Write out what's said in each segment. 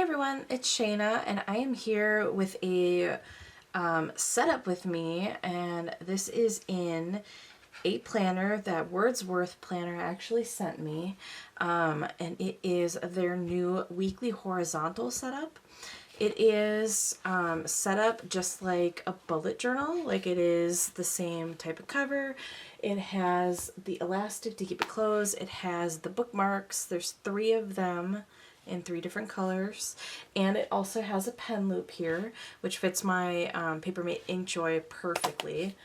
everyone, it's Shayna, and I am here with a setup with me, and this is in a planner that Wordsworth planner actually sent me, and it is their new weekly horizontal setup. It is set up just like a bullet journal, like it is the same type of cover. It has the elastic to keep it closed. It has the bookmarks. There's 3 of them in 3 different colors, and it also has a pen loop here, which fits my Papermate Inkjoy perfectly.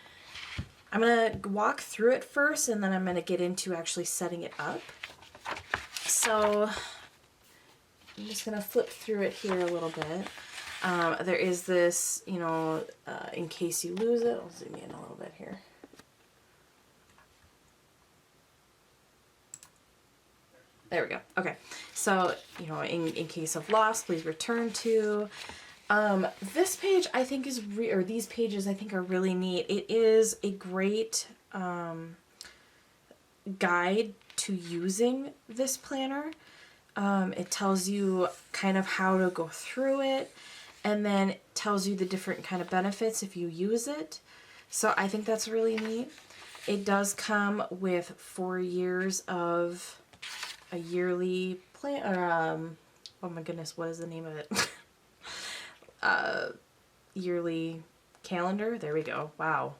I'm going to walk through it first, and then I'm going to get into actually setting it up. So I'm just going to flip through it here a little bit. There is this, in case you lose it, I'll zoom in a little bit here. There we go. Okay. So, in case of loss, please return to. This page I think is, or these pages I think are really neat. It is a great guide to using this planner. It tells you kind of how to go through it, and then it tells you the different kind of benefits if you use it. So I think that's really neat. It does come with 4 years of a yearly plan, or oh my goodness, what is the name of it? Yearly calendar. There we go. Wow.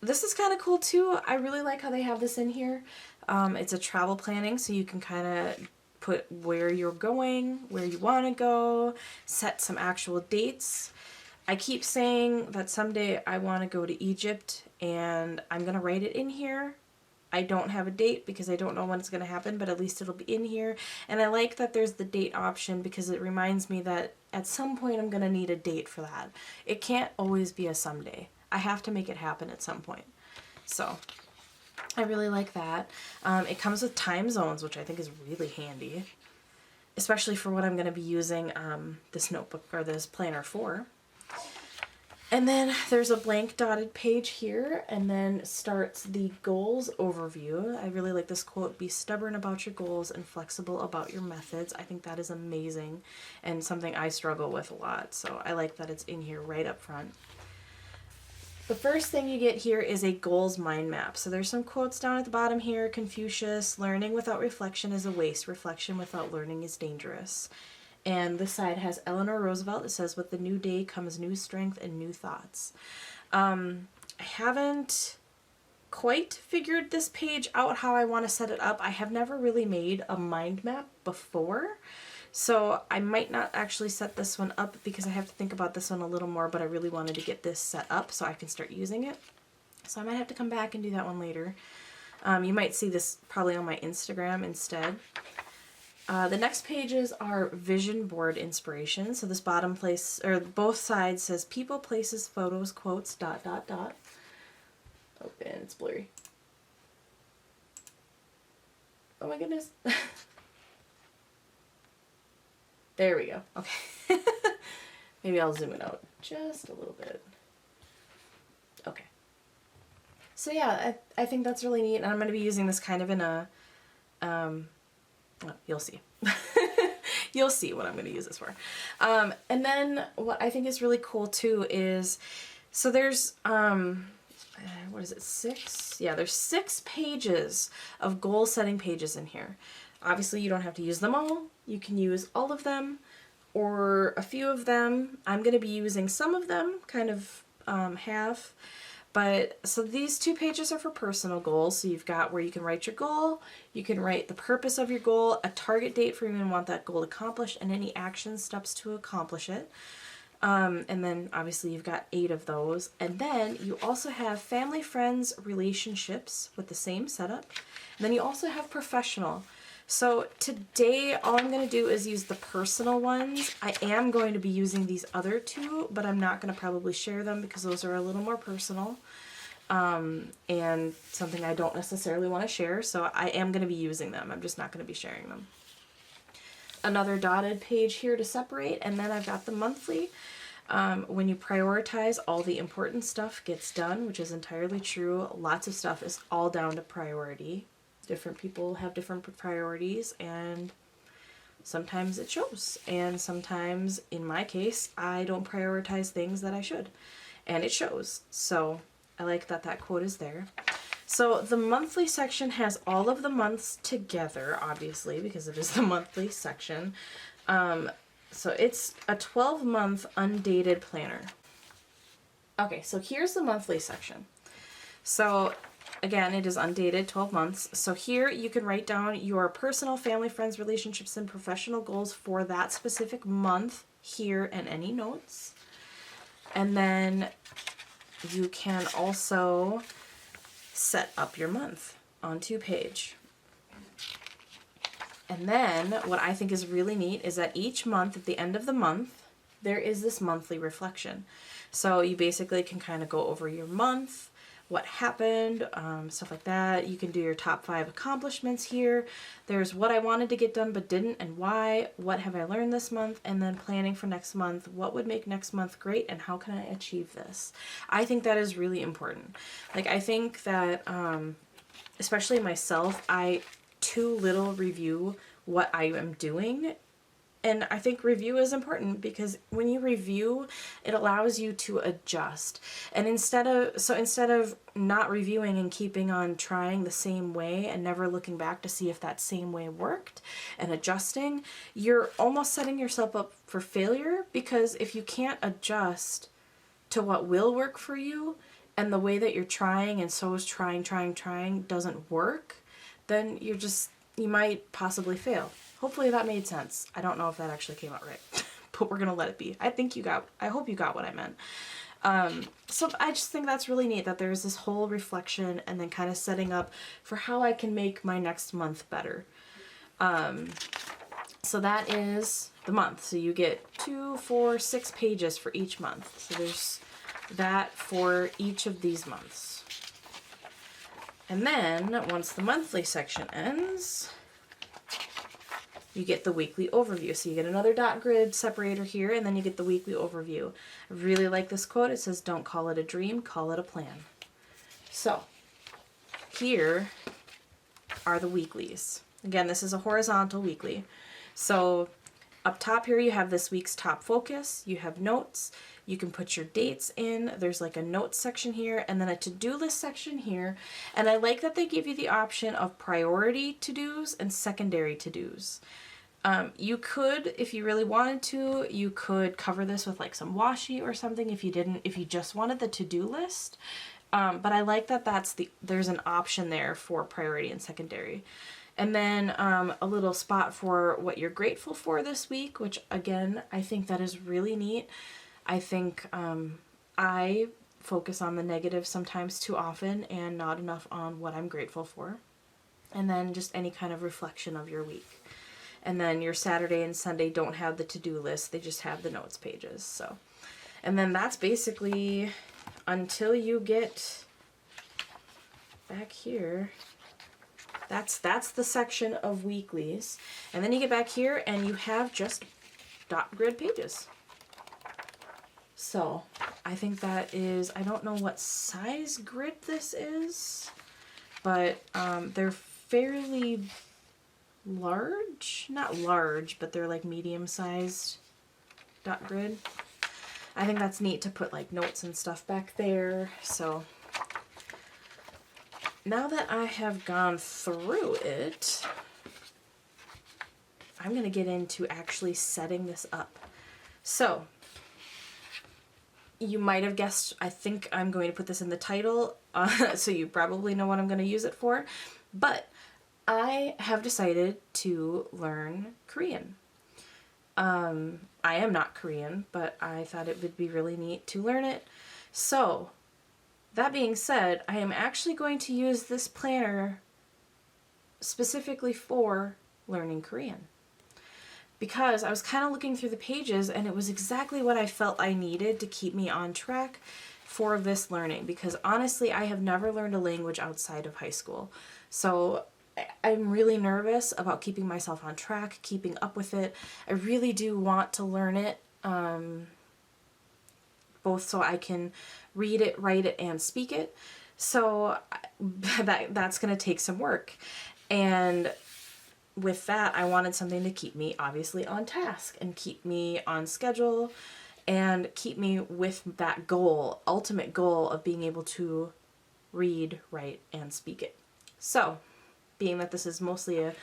This is kind of cool too. I really like how they have this in here. It's a travel planning, so you can kind of put where you're going, where you want to go, set some actual dates. I keep saying that someday I want to go to Egypt, and I'm going to write it in here. I don't have a date because I don't know when it's going to happen, but at least it'll be in here. And I like that there's the date option because it reminds me that at some point I'm going to need a date for that. It can't always be a someday. I have to make it happen at some point. So I really like that. It comes with time zones, which I think is really handy, especially for what I'm going to be using this notebook or this planner for. And then there's a blank dotted page here, and then starts the goals overview. I really like this quote: "Be stubborn about your goals and flexible about your methods." I think that is amazing and something I struggle with a lot. So I like that it's in here right up front. The first thing you get here is a goals mind map. So there's some quotes down at the bottom here. Confucius: "Learning without reflection is a waste. Reflection without learning is dangerous." And this side has Eleanor Roosevelt. It says, "With the new day comes new strength and new thoughts." I haven't quite figured this page out how I want to set it up. I have never really made a mind map before, so I might not actually set this one up because I have to think about this one a little more, but I really wanted to get this set up so I can start using it. So I might have to come back and do that one later. You might see this probably on my Instagram instead. The next pages are vision board inspiration. So this bottom place, or both sides, says people, places, photos, quotes, ... Open, it's blurry. Oh my goodness. There we go. Okay. Maybe I'll zoom it out just a little bit. Okay. So yeah, I think that's really neat, and I'm going to be using this kind of in a well, you'll see. You'll see what I'm going to use this for. And then what I think is really cool too is, so there's, what is it, 6? Yeah, there's 6 pages of goal setting pages in here. Obviously you don't have to use them all. You can use all of them or a few of them. I'm going to be using some of them, kind of half. But, so these 2 pages are for personal goals. So you've got where you can write your goal, you can write the purpose of your goal, a target date for when you want that goal accomplished, and any action steps to accomplish it. And then obviously you've got 8 of those. And then you also have family, friends, relationships with the same setup. And then you also have professional. So today all I'm going to do is use the personal ones. I am going to be using these other 2, but I'm not going to probably share them because those are a little more personal and something I don't necessarily want to share. So I am going to be using them. I'm just not going to be sharing them. Another dotted page here to separate, and then I've got the monthly. When you prioritize, all the important stuff gets done, which is entirely true. Lots of stuff is all down to priority. Different people have different priorities, and sometimes it shows. And sometimes, in my case, I don't prioritize things that I should. And it shows. So I like that that quote is there. So the monthly section has all of the months together, obviously, because it is the monthly section. So it's a 12-month undated planner. Okay, so here's the monthly section. So again, it is undated, 12 months. So here you can write down your personal, family, friends, relationships, and professional goals for that specific month here, and any notes. And then you can also set up your month on 2-page. And then what I think is really neat is that each month, at the end of the month, there is this monthly reflection. So you basically can kind of go over your month, what happened, stuff like that. You can do your top 5 accomplishments here. There's what I wanted to get done but didn't and why, what have I learned this month, and then planning for next month, what would make next month great and how can I achieve this. I think that is really important. Like, I think that, especially myself, I too little review what I am doing. And I think review is important because when you review, it allows you to adjust. And instead of not reviewing and keeping on trying the same way and never looking back to see if that same way worked and adjusting, you're almost setting yourself up for failure, because if you can't adjust to what will work for you and the way that you're trying and so is trying doesn't work, then you might possibly fail. Hopefully that made sense. I don't know if that actually came out right, but we're going to let it be. I hope you got what I meant. So I just think that's really neat that there's this whole reflection and then kind of setting up for how I can make my next month better. So that is the month. So you get 2, 4, 6 pages for each month. So there's that for each of these months. And then once the monthly section ends, you get the weekly overview. So you get another dot grid separator here, and then you get the weekly overview. I really like this quote. It says, "Don't call it a dream, call it a plan." So here are the weeklies. Again, this is a horizontal weekly. So up top here, you have this week's top focus. You have notes. You can put your dates in. There's like a notes section here, and then a to-do list section here. And I like that they give you the option of priority to-dos and secondary to-dos. You could, if you really wanted to, you could cover this with like some washi or something if you just wanted the to-do list. But I like that there's an option there for priority and secondary. And then a little spot for what you're grateful for this week, which again, I think that is really neat. I think I focus on the negative sometimes too often and not enough on what I'm grateful for. And then just any kind of reflection of your week. And then your Saturday and Sunday don't have the to-do list. They just have the notes pages. So, and then that's basically until you get back here. That's the section of weeklies. And then you get back here and you have just dot grid pages. So I think that is, I don't know what size grid this is, but they're fairly large. Not large, but they're like medium-sized dot grid. I think that's neat to put like notes and stuff back there. So now that I have gone through it, I'm going to get into actually setting this up. So you might have guessed, I think I'm going to put this in the title, so you probably know what I'm going to use it for. But I have decided to learn Korean. I am not Korean, but I thought it would be really neat to learn it. So that being said, I am actually going to use this planner specifically for learning Korean. Because I was kind of looking through the pages and it was exactly what I felt I needed to keep me on track for this learning. Because honestly, I have never learned a language outside of high school. So I'm really nervous about keeping myself on track, keeping up with it. I really do want to learn it, both so I can read it, write it, and speak it. So that's going to take some work. And with that, I wanted something to keep me obviously on task and keep me on schedule and keep me with that goal, ultimate goal of being able to read, write, and speak it. So, being that this is mostly a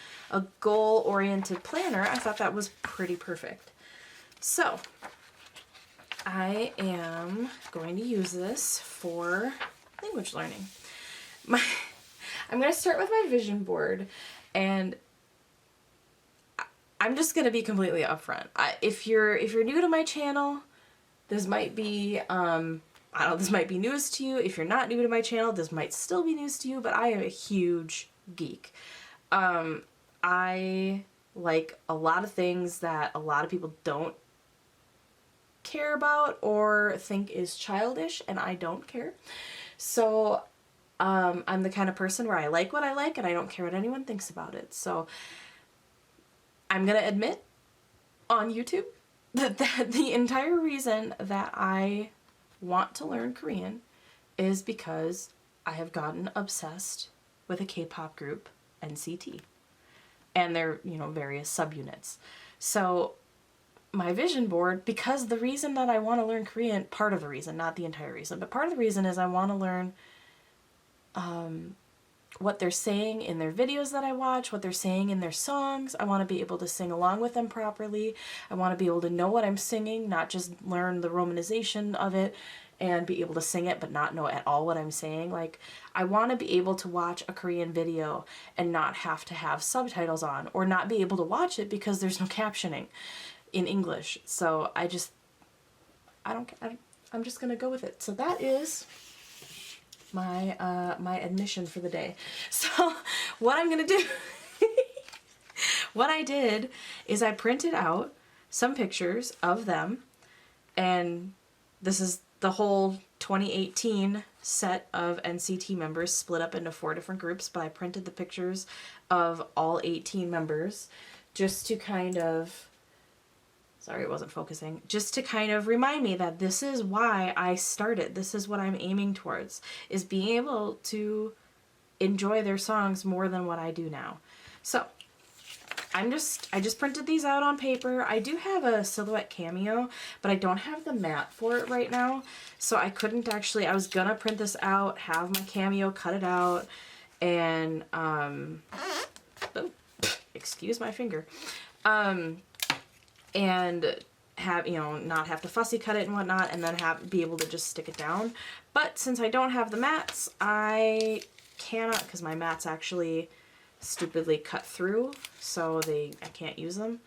goal-oriented planner, I thought that was pretty perfect. So, I am going to use this for language learning. I'm going to start with my vision board, and I'm just going to be completely upfront. If you're new to my channel, this might be this might be news to you. If you're not new to my channel, this might still be news to you, but I am a huge geek. I like a lot of things that a lot of people don't care about or think is childish, and I don't care. So I'm the kind of person where I like what I like and I don't care what anyone thinks about it. So I'm gonna admit on YouTube that the entire reason that I want to learn Korean is because I have gotten obsessed with a K-pop group, NCT, and their, various subunits. So my vision board, because the reason that I want to learn Korean, part of the reason, not the entire reason, but part of the reason is I want to learn what they're saying in their videos that I watch, what they're saying in their songs. I want to be able to sing along with them properly. I want to be able to know what I'm singing, not just learn the romanization of it and be able to sing it but not know at all what I'm saying. Like, I want to be able to watch a Korean video and not have to have subtitles on, or not be able to watch it because there's no captioning in English. So I'm just gonna go with it. So that is my my admission for the day. So what I'm gonna do, what I did is I printed out some pictures of them, and this is the whole 2018 set of NCT members split up into 4 different groups, but I printed the pictures of all 18 members just to kind of, sorry, it wasn't focusing, just to kind of remind me that this is why I started. This is what I'm aiming towards, is being able to enjoy their songs more than what I do now. So I just printed these out on paper. I do have a Silhouette Cameo, but I don't have the mat for it right now. So I couldn't actually, I was gonna print this out, have my Cameo, cut it out, and, excuse my finger, and have, not have to fussy cut it and whatnot, and then be able to just stick it down. But since I don't have the mats, I cannot, because my mats actually stupidly cut through, so I can't use them.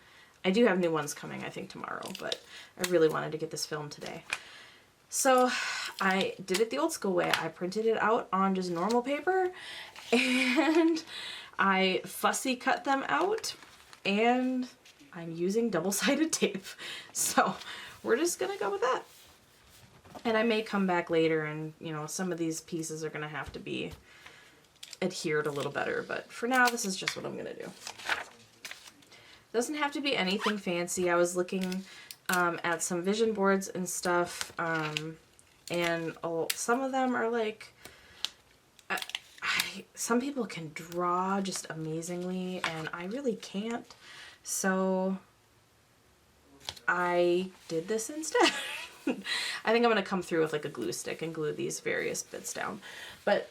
I do have new ones coming, I think, tomorrow, but I really wanted to get this filmed today. So I did it the old school way. I printed it out on just normal paper, and I fussy cut them out, and I'm using double-sided tape. So we're just gonna go with that. And I may come back later and, some of these pieces are gonna have to be adhered a little better, but for now this is just what I'm gonna do. Doesn't have to be anything fancy. I was looking at some vision boards and stuff, and some of them are like, some people can draw just amazingly and I really can't, so I did this instead. I think I'm gonna come through with like a glue stick and glue these various bits down, but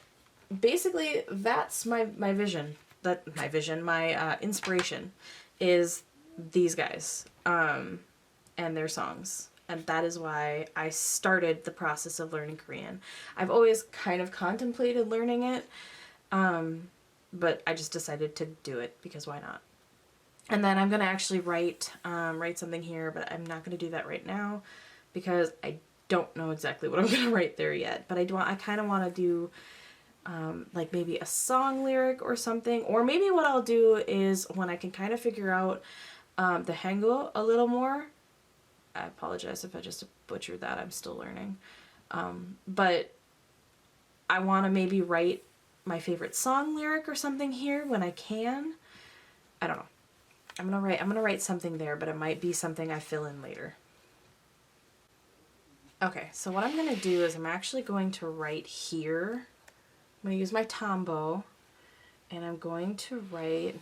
basically that's my vision. My inspiration is these guys and their songs, and that is why I started the process of learning Korean. I've always kind of contemplated learning it, but I just decided to do it because why not? And then I'm gonna actually write something here, but I'm not gonna do that right now because I don't know exactly what I'm gonna write there yet. But I kind of want to do like maybe a song lyric or something, or maybe what I'll do is when I can kind of figure out the Hangul a little more. I apologize if I just butchered that, I'm still learning. But I want to maybe write my favorite song lyric or something here when I can. I don't know. I'm gonna write something there, but it might be something I fill in later. Okay, so what I'm gonna do is I'm actually going to write here. I'm going to use my Tombow, and I'm going to write,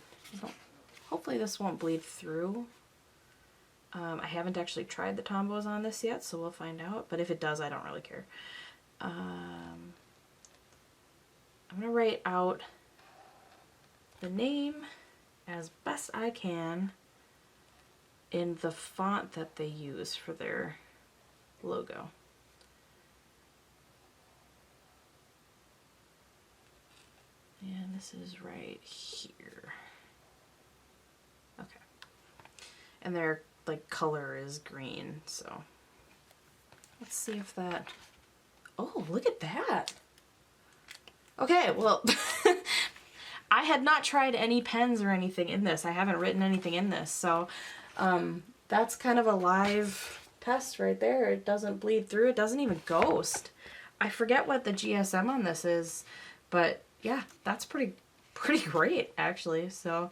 Hopefully this won't bleed through. I haven't actually tried the Tombos on this yet, so we'll find out. But if it does, I don't really care. I'm going to write out the name as best I can in the font that they use for their logo. And this is right here. Okay. And their like color is green, so let's see if that, oh, look at that. Okay, well, I had not tried any pens or anything in this. I haven't written anything in this, so that's kind of a live test right there. It doesn't bleed through. It doesn't even ghost. I forget what the GSM on this is, but yeah, that's pretty great actually. So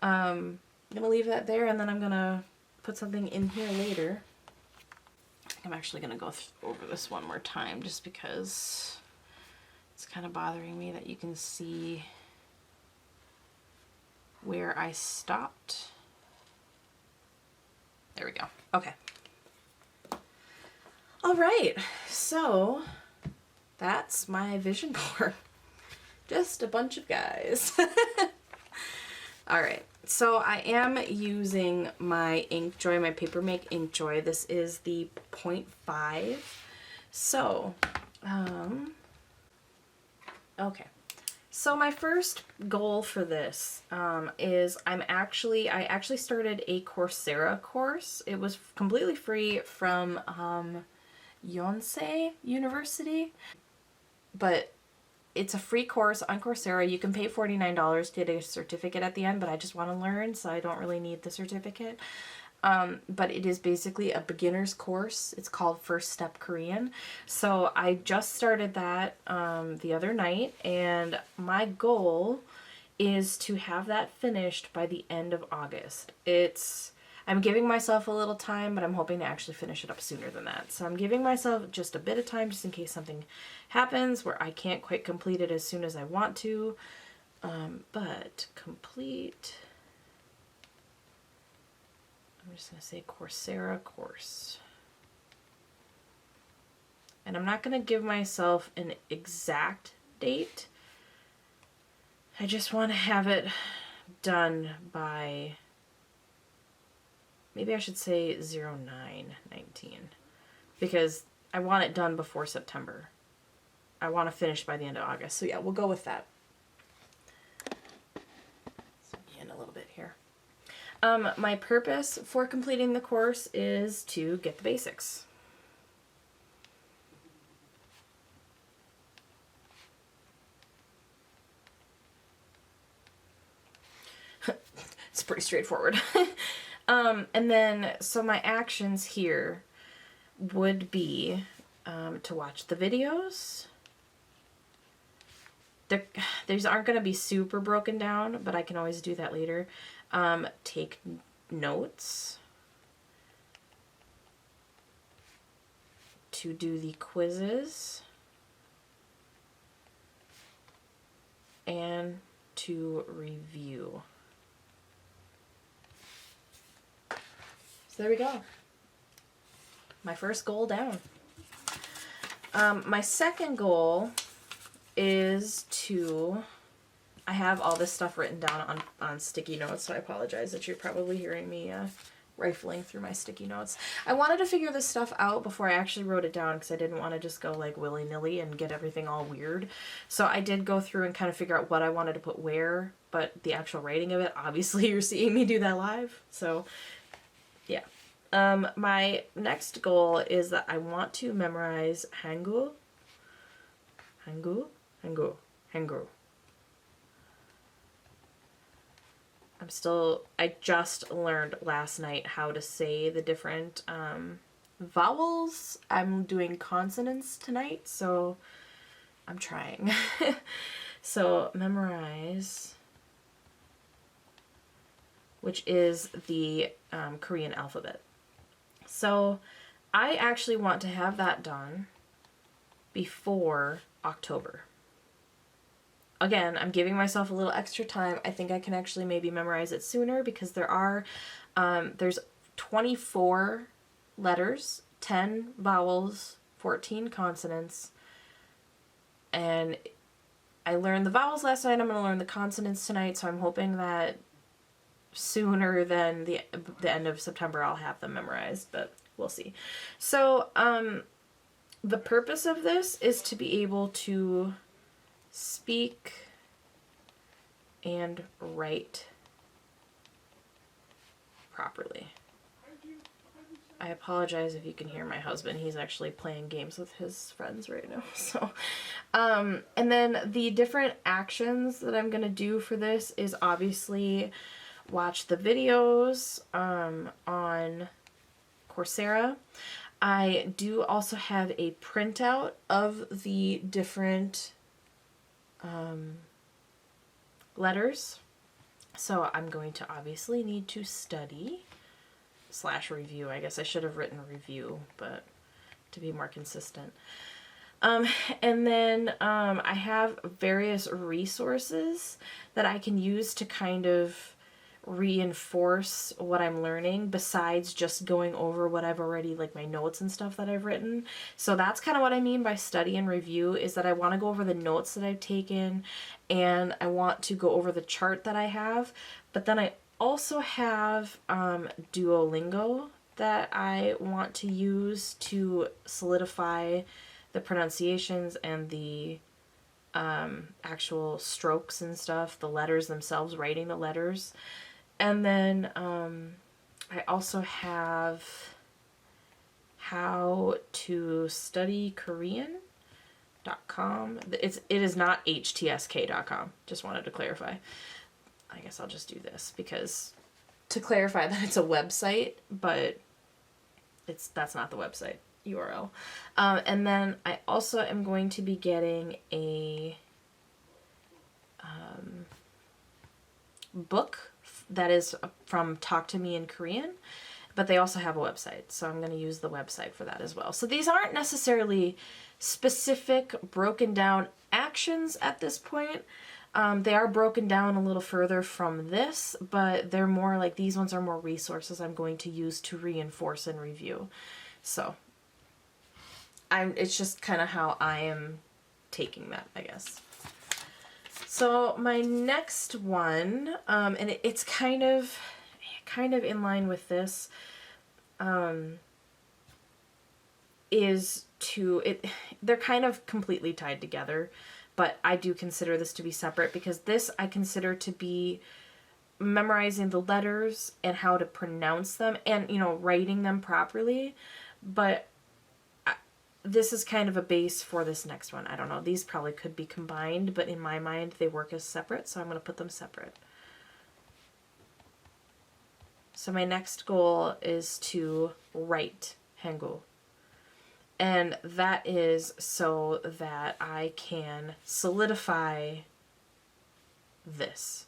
I'm gonna leave that there, and then I'm gonna put something in here later. I'm actually gonna go over this one more time just because it's kind of bothering me that you can see where I stopped. There we go. Okay. All right, so that's my vision board. Just a bunch of guys. All right, so I am using my Inkjoy, my Papermake Inkjoy. This is the 0.5. So, okay. So my first goal for this is I actually started a Coursera course. It was completely free from Yonsei University, but it's a free course on Coursera. You can pay $49 to get a certificate at the end, but I just want to learn, so I don't really need the certificate. But it is basically a beginner's course. It's called First Step Korean. So I just started that the other night, and my goal is to have that finished by the end of August. I'm giving myself a little time, but I'm hoping to actually finish it up sooner than that. So I'm giving myself just a bit of time just in case something happens where I can't quite complete it as soon as I want to. But complete, I'm just going to say Coursera course. And I'm not going to give myself an exact date. I just want to have it done by, maybe I should say 09/19, because I want it done before September. I want to finish by the end of August. So yeah, we'll go with that. Zoom in a little bit here. My purpose for completing the course is to get the basics. It's pretty straightforward. And then, so my actions here would be to watch the videos. These aren't going to be super broken down, but I can always do that later. Take notes. To do the quizzes. And to review. So there we go. My first goal down. My second goal is to, I have all this stuff written down on sticky notes, so I apologize that you're probably hearing me rifling through my sticky notes. I wanted to figure this stuff out before I actually wrote it down because I didn't want to just go like willy-nilly and get everything all weird. So I did go through and kind of figure out what I wanted to put where, but the actual writing of it, obviously you're seeing me do that live. So yeah. My next goal is that I want to memorize Hangul. Hangul. I just learned last night how to say the different vowels. I'm doing consonants tonight, so I'm trying. So memorize, which is the Korean alphabet. So I actually want to have that done before October. again, I'm giving myself a little extra time. I think I can actually maybe memorize it sooner because there's 24 letters, 10 vowels, 14 consonants, and I learned the vowels last night. I'm going to learn the consonants tonight, so I'm hoping that sooner than the end of September I'll have them memorized, but we'll see. So, the purpose of this is to be able to speak and write properly. I apologize if you can hear my husband. He's actually playing games with his friends right now. So, and then the different actions that I'm going to do for this is obviously watch the videos on Coursera. I do also have a printout of the different letters. So I'm going to obviously need to study / review. I guess I should have written review, but to be more consistent. And then I have various resources that I can use to kind of reinforce what I'm learning besides just going over what I've already, like my notes and stuff that I've written. So that's kind of what I mean by study and review, is that I want to go over the notes that I've taken and I want to go over the chart that I have. But then I also have Duolingo that I want to use to solidify the pronunciations and the actual strokes and stuff, the letters themselves, writing the letters. And then I also have how to study Korean.com. It is not htsk.com. Just wanted to clarify. I guess I'll just do this because to clarify that it's a website, but that's not the website URL. And then I also am going to be getting a book that is from Talk to Me in Korean, but they also have a website, so I'm going to use the website for that as well. So these aren't necessarily specific broken down actions at this point. They are broken down a little further from this, but they're more like, these ones are more resources I'm going to use to reinforce and review. So it's just kind of how I am taking that, I guess. So my next one, and it's kind of in line with this, they're kind of completely tied together, but I do consider this to be separate because this I consider to be memorizing the letters and how to pronounce them and, writing them properly, but this is kind of a base for this next one. I don't know. These probably could be combined, but in my mind, they work as separate, so I'm going to put them separate. So my next goal is to write Hangul. And that is so that I can solidify this,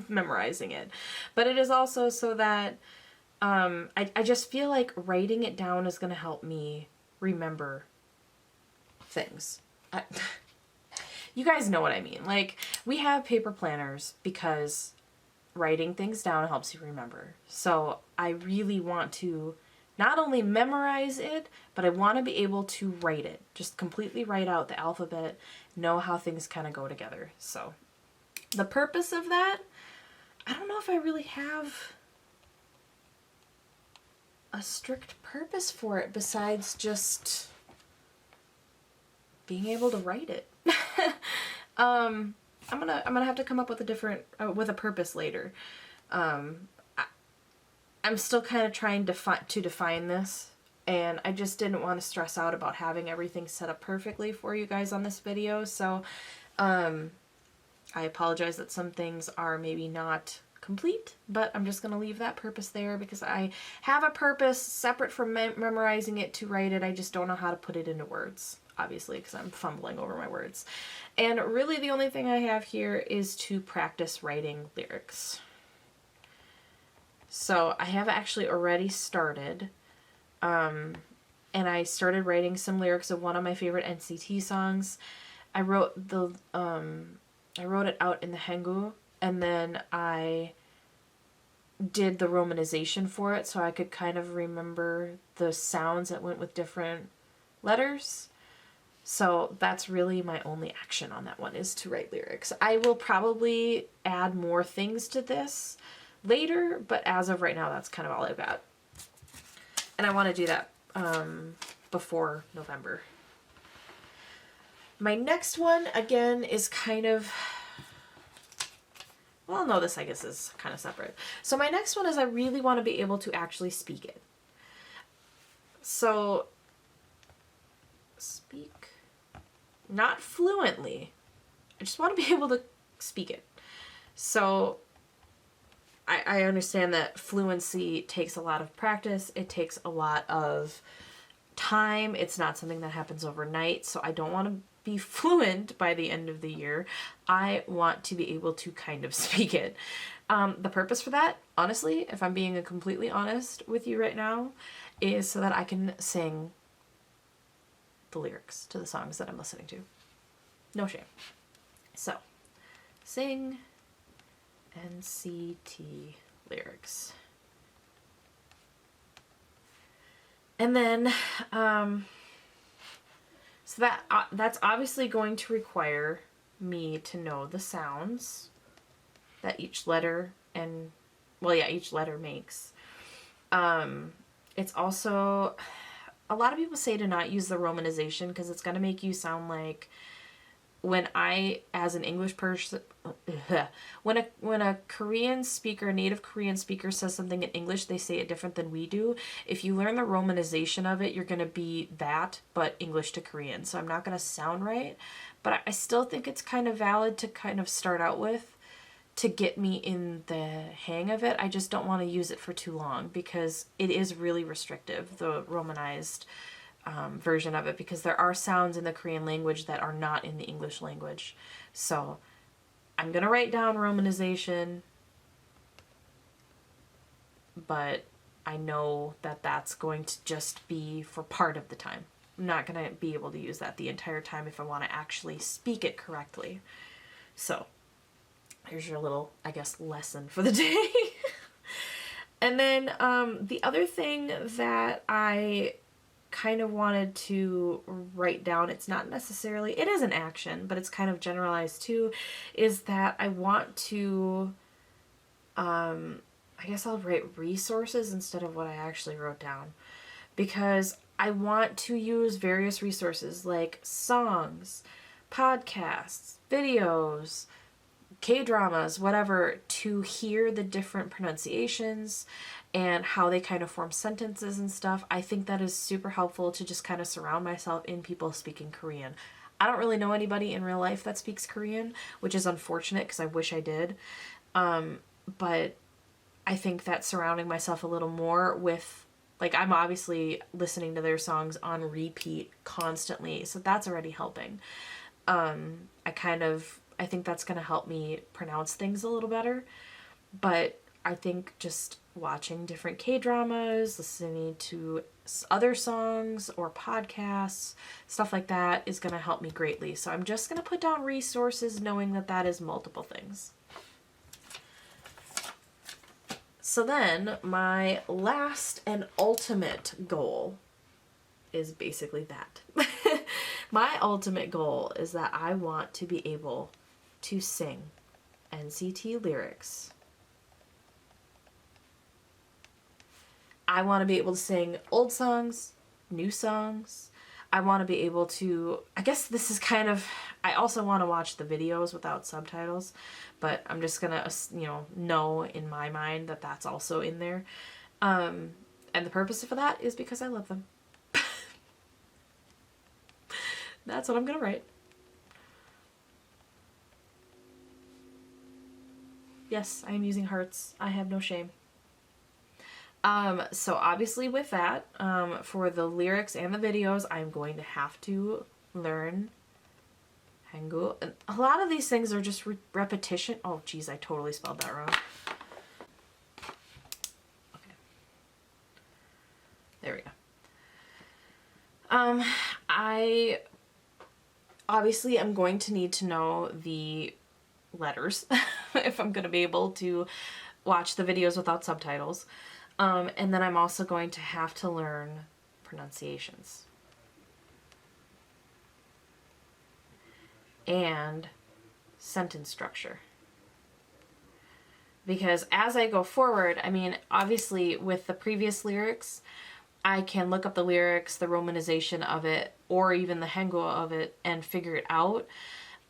memorizing it. But it is also so that I just feel like writing it down is going to help me remember things. You guys know what I mean. Like, we have paper planners because writing things down helps you remember. So I really want to not only memorize it, but I want to be able to write it. Just completely write out the alphabet, know how things kind of go together. So the purpose of that, I don't know if I really have a strict purpose for it besides just being able to write it. I'm gonna have to come up with a purpose later. I'm still kind of trying to define this, and I just didn't want to stress out about having everything set up perfectly for you guys on this video. So I apologize that some things are maybe not complete, but I'm just going to leave that purpose there because I have a purpose separate from memorizing it to write it. I just don't know how to put it into words, obviously, because I'm fumbling over my words. And really the only thing I have here is to practice writing lyrics. So I have actually already started, and I started writing some lyrics of one of my favorite NCT songs. I wrote it out in the Hangul, and then I did the romanization for it so I could kind of remember the sounds that went with different letters. So that's really my only action on that one, is to write lyrics. I will probably add more things to this later, but as of right now, that's kind of all I've got. And I want to do that before November. My next one, again, is kind of... Well, no, this I guess is kind of separate. So my next one is I really want to be able to actually speak it. So, speak... Not fluently. I just want to be able to speak it. So I understand that fluency takes a lot of practice. It takes a lot of time. It's not something that happens overnight. So I don't want to be fluent by the end of the year. I want to be able to kind of speak it. The purpose for that, honestly, if I'm being completely honest with you right now, is so that I can sing the lyrics to the songs that I'm listening to. No shame. So, sing NCT lyrics. And then, so that's obviously going to require me to know the sounds that each letter each letter makes. It's also... A lot of people say to not use the romanization because it's going to make you sound like, when I, as an English person, when a Korean speaker, native Korean speaker says something in English, they say it different than we do. If you learn the romanization of it, you're going to be that, but English to Korean. So I'm not going to sound right, but I still think it's kind of valid to kind of start out with, to get me in the hang of it. I just don't want to use it for too long because it is really restrictive, the romanized version of it, because there are sounds in the Korean language that are not in the English language. So I'm going to write down romanization, but I know that that's going to just be for part of the time. I'm not going to be able to use that the entire time if I want to actually speak it correctly. So here's your little, I guess, lesson for the day. And then the other thing that I kind of wanted to write down, it's not necessarily, it is an action, but it's kind of generalized too, is that I want to, I guess I'll write resources instead of what I actually wrote down, because I want to use various resources like songs, podcasts, videos, K-dramas, whatever, to hear the different pronunciations and how they kind of form sentences and stuff. I think that is super helpful to just kind of surround myself in people speaking Korean. I don't really know anybody in real life that speaks Korean, which is unfortunate because I wish I did. But I think that surrounding myself a little more with, like, I'm obviously listening to their songs on repeat constantly, so that's already helping. I think that's going to help me pronounce things a little better. But I think just watching different K-dramas, listening to other songs or podcasts, stuff like that is going to help me greatly. So I'm just going to put down resources knowing that that is multiple things. So then my last and ultimate goal is basically that. My ultimate goal is that I want to be able to sing NCT lyrics. I want to be able to sing old songs, new songs. I want to be able to, I guess this is kind of, I also want to watch the videos without subtitles, but I'm just going to, know in my mind that that's also in there. And the purpose for that is because I love them. That's what I'm going to write. Yes, I am using hearts. I have no shame. So obviously with that, for the lyrics and the videos, I'm going to have to learn Hangul. And a lot of these things are just repetition. Oh, geez, I totally spelled that wrong. Okay. There we go. obviously I'm going to need to know the letters if I'm going to be able to watch the videos without subtitles. And then I'm also going to have to learn pronunciations. And sentence structure. Because as I go forward, I mean, obviously with the previous lyrics, I can look up the lyrics, the romanization of it, or even the hangul of it and figure it out.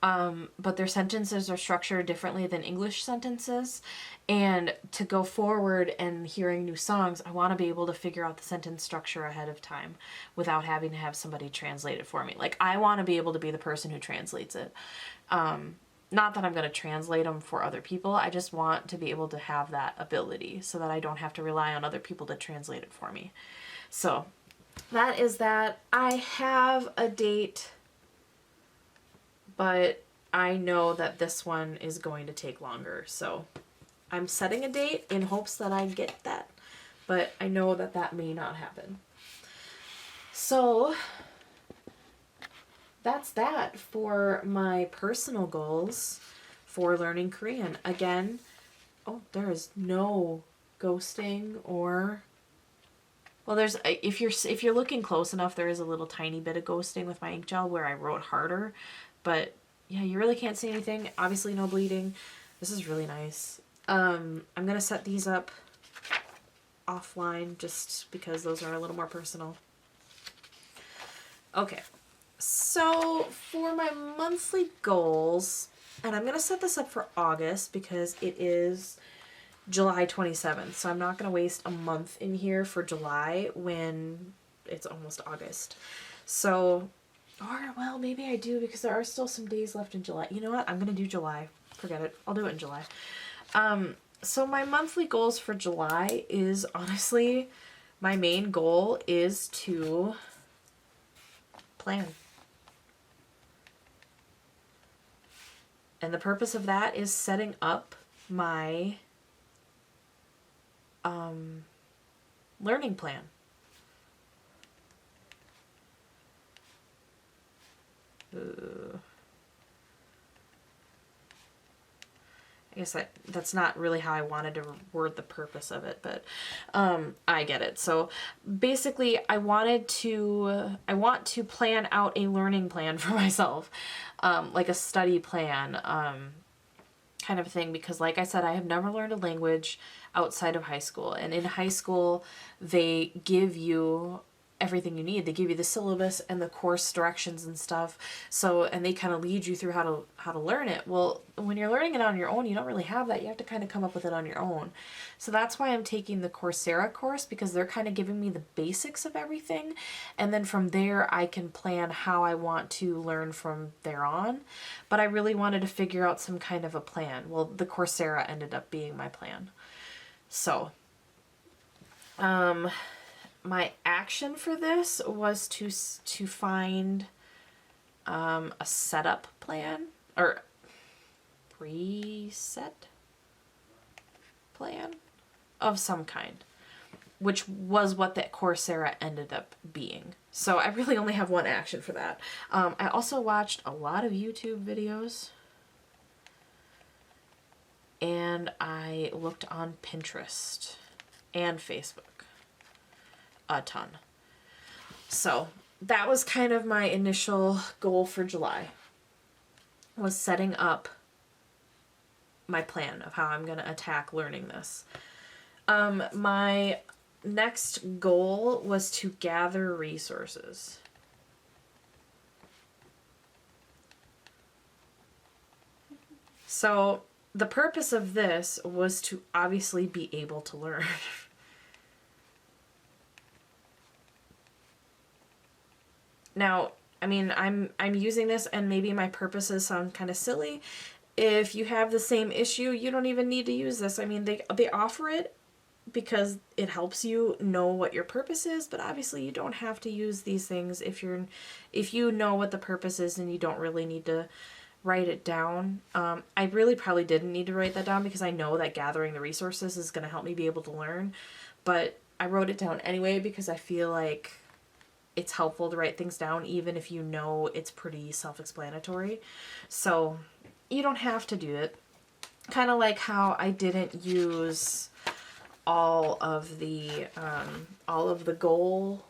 But their sentences are structured differently than English sentences. And to go forward and hearing new songs, I want to be able to figure out the sentence structure ahead of time without having to have somebody translate it for me. Like, I want to be able to be the person who translates it. Not that I'm going to translate them for other people. I just want to be able to have that ability so that I don't have to rely on other people to translate it for me. So that is that. I have a date, but I know that this one is going to take longer. So I'm setting a date in hopes that I get that, but I know that that may not happen. So that's that for my personal goals for learning Korean. Again, oh, there is no ghosting or, well, there's, if you're looking close enough, there is a little tiny bit of ghosting with my ink gel where I wrote harder, but yeah, you really can't see anything. Obviously no bleeding. This is really nice. I'm gonna set these up offline just because those are a little more personal. Okay. So for my monthly goals, and I'm going to set this up for August because it is July 27th. So I'm not going to waste a month in here for July when it's almost August. So, or well, maybe I do because there are still some days left in July. You know what? I'm going to do July. Forget it. I'll do it in July. So my monthly goals for July is honestly, my main goal is to plan. And the purpose of that is setting up my learning plan. I guess that's not really how I wanted to word the purpose of it, but I get it. So basically, I want to plan out a learning plan for myself, like a study plan, kind of thing, because like I said, I have never learned a language outside of high school. And in high school, they give you everything you need. They give you the syllabus and the course directions and stuff. So, and they kind of lead you through how to learn it. Well, when you're learning it on your own, you don't really have that. You have to kind of come up with it on your own. So that's why I'm taking the Coursera course, because they're kind of giving me the basics of everything. And then from there, I can plan how I want to learn from there on. But I really wanted to figure out some kind of a plan. Well, the Coursera ended up being my plan. So, my action for this was to find a setup plan or preset plan of some kind, which was what that Coursera ended up being. So I really only have one action for that. I also watched a lot of YouTube videos, and I looked on Pinterest and Facebook a ton. So that was kind of my initial goal for July, was setting up my plan of how I'm going to attack learning this. My next goal was to gather resources. So the purpose of this was to obviously be able to learn. Now, I mean, I'm using this, and maybe my purposes sound kind of silly. If you have the same issue, you don't even need to use this. I mean, they offer it because it helps you know what your purpose is, but obviously you don't have to use these things if you know what the purpose is and you don't really need to write it down. I really probably didn't need to write that down because I know that gathering the resources is going to help me be able to learn, but I wrote it down anyway because I feel like it's helpful to write things down even if you know it's pretty self-explanatory. So you don't have to do it. Kind of like how I didn't use all of the goal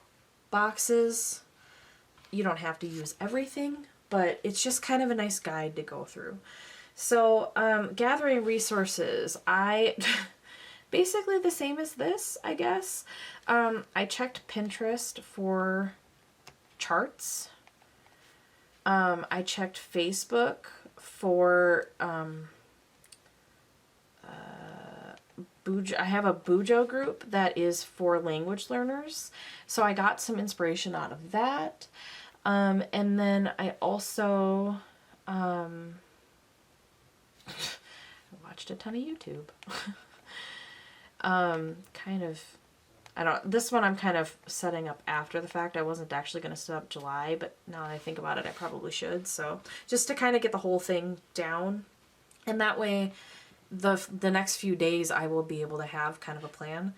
boxes. You don't have to use everything, but it's just kind of a nice guide to go through. So gathering resources, I basically the same as this, I guess. I checked Pinterest for charts. I checked Facebook for I have a Bujo group that is for language learners, so I got some inspiration out of that. And then I also watched a ton of YouTube. This one I'm kind of setting up after the fact. I wasn't actually going to set up July, but now that I think about it, I probably should. So just to kind of get the whole thing down, and that way the next few days I will be able to have kind of a plan.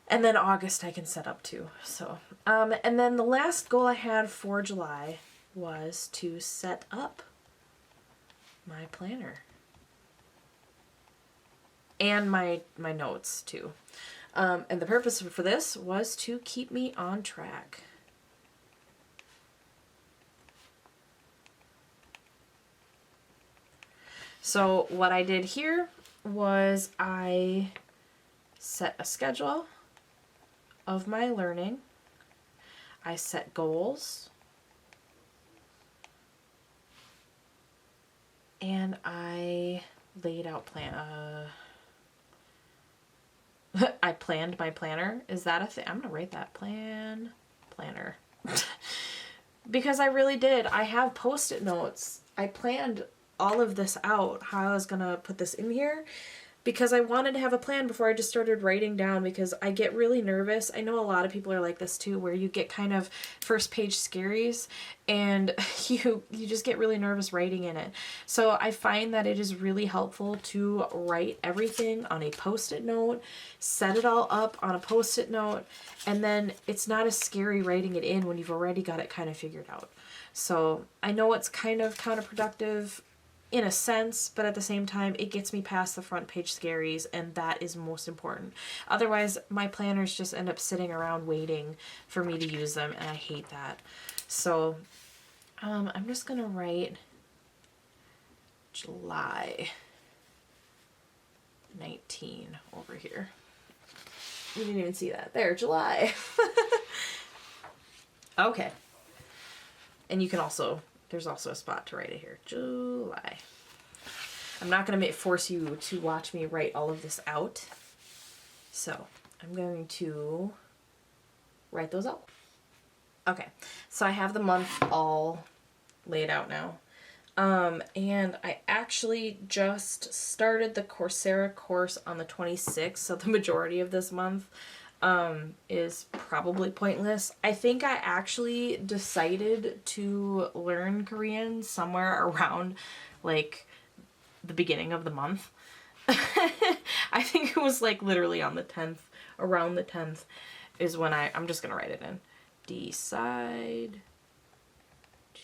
And then August I can set up too. So, and then the last goal I had for July was to set up my planner. And my notes too. And the purpose for this was to keep me on track. So what I did here was I set a schedule of my learning. I set goals. And I laid out I planned my planner. Is that a thing? I'm going to write that planner. Because I really did. I have post-it notes. I planned all of this out, how I was going to put this in here, because I wanted to have a plan before I just started writing down, because I get really nervous. I know a lot of people are like this too, where you get kind of first page scaries and you just get really nervous writing in it. So I find that it is really helpful to write everything on a post-it note, set it all up on a post-it note, and then it's not as scary writing it in when you've already got it kind of figured out. So I know it's kind of counterproductive in a sense, but at the same time, it gets me past the front page scaries, and that is most important. Otherwise, my planners just end up sitting around waiting for me to use them, and I hate that. So, I'm just gonna write July 19 over here. You didn't even see that. There, July. Okay. And you can also, there's also a spot to write it here. July. I'm not going to force you to watch me write all of this out. So I'm going to write those out. Okay. So I have the month all laid out now. And I actually just started the Coursera course on the 26th. So the majority of this month is probably pointless. I think I actually decided to learn Korean somewhere around like the beginning of the month. I think it was like literally on the 10th, around the 10th is when I'm just gonna write it in. Decide to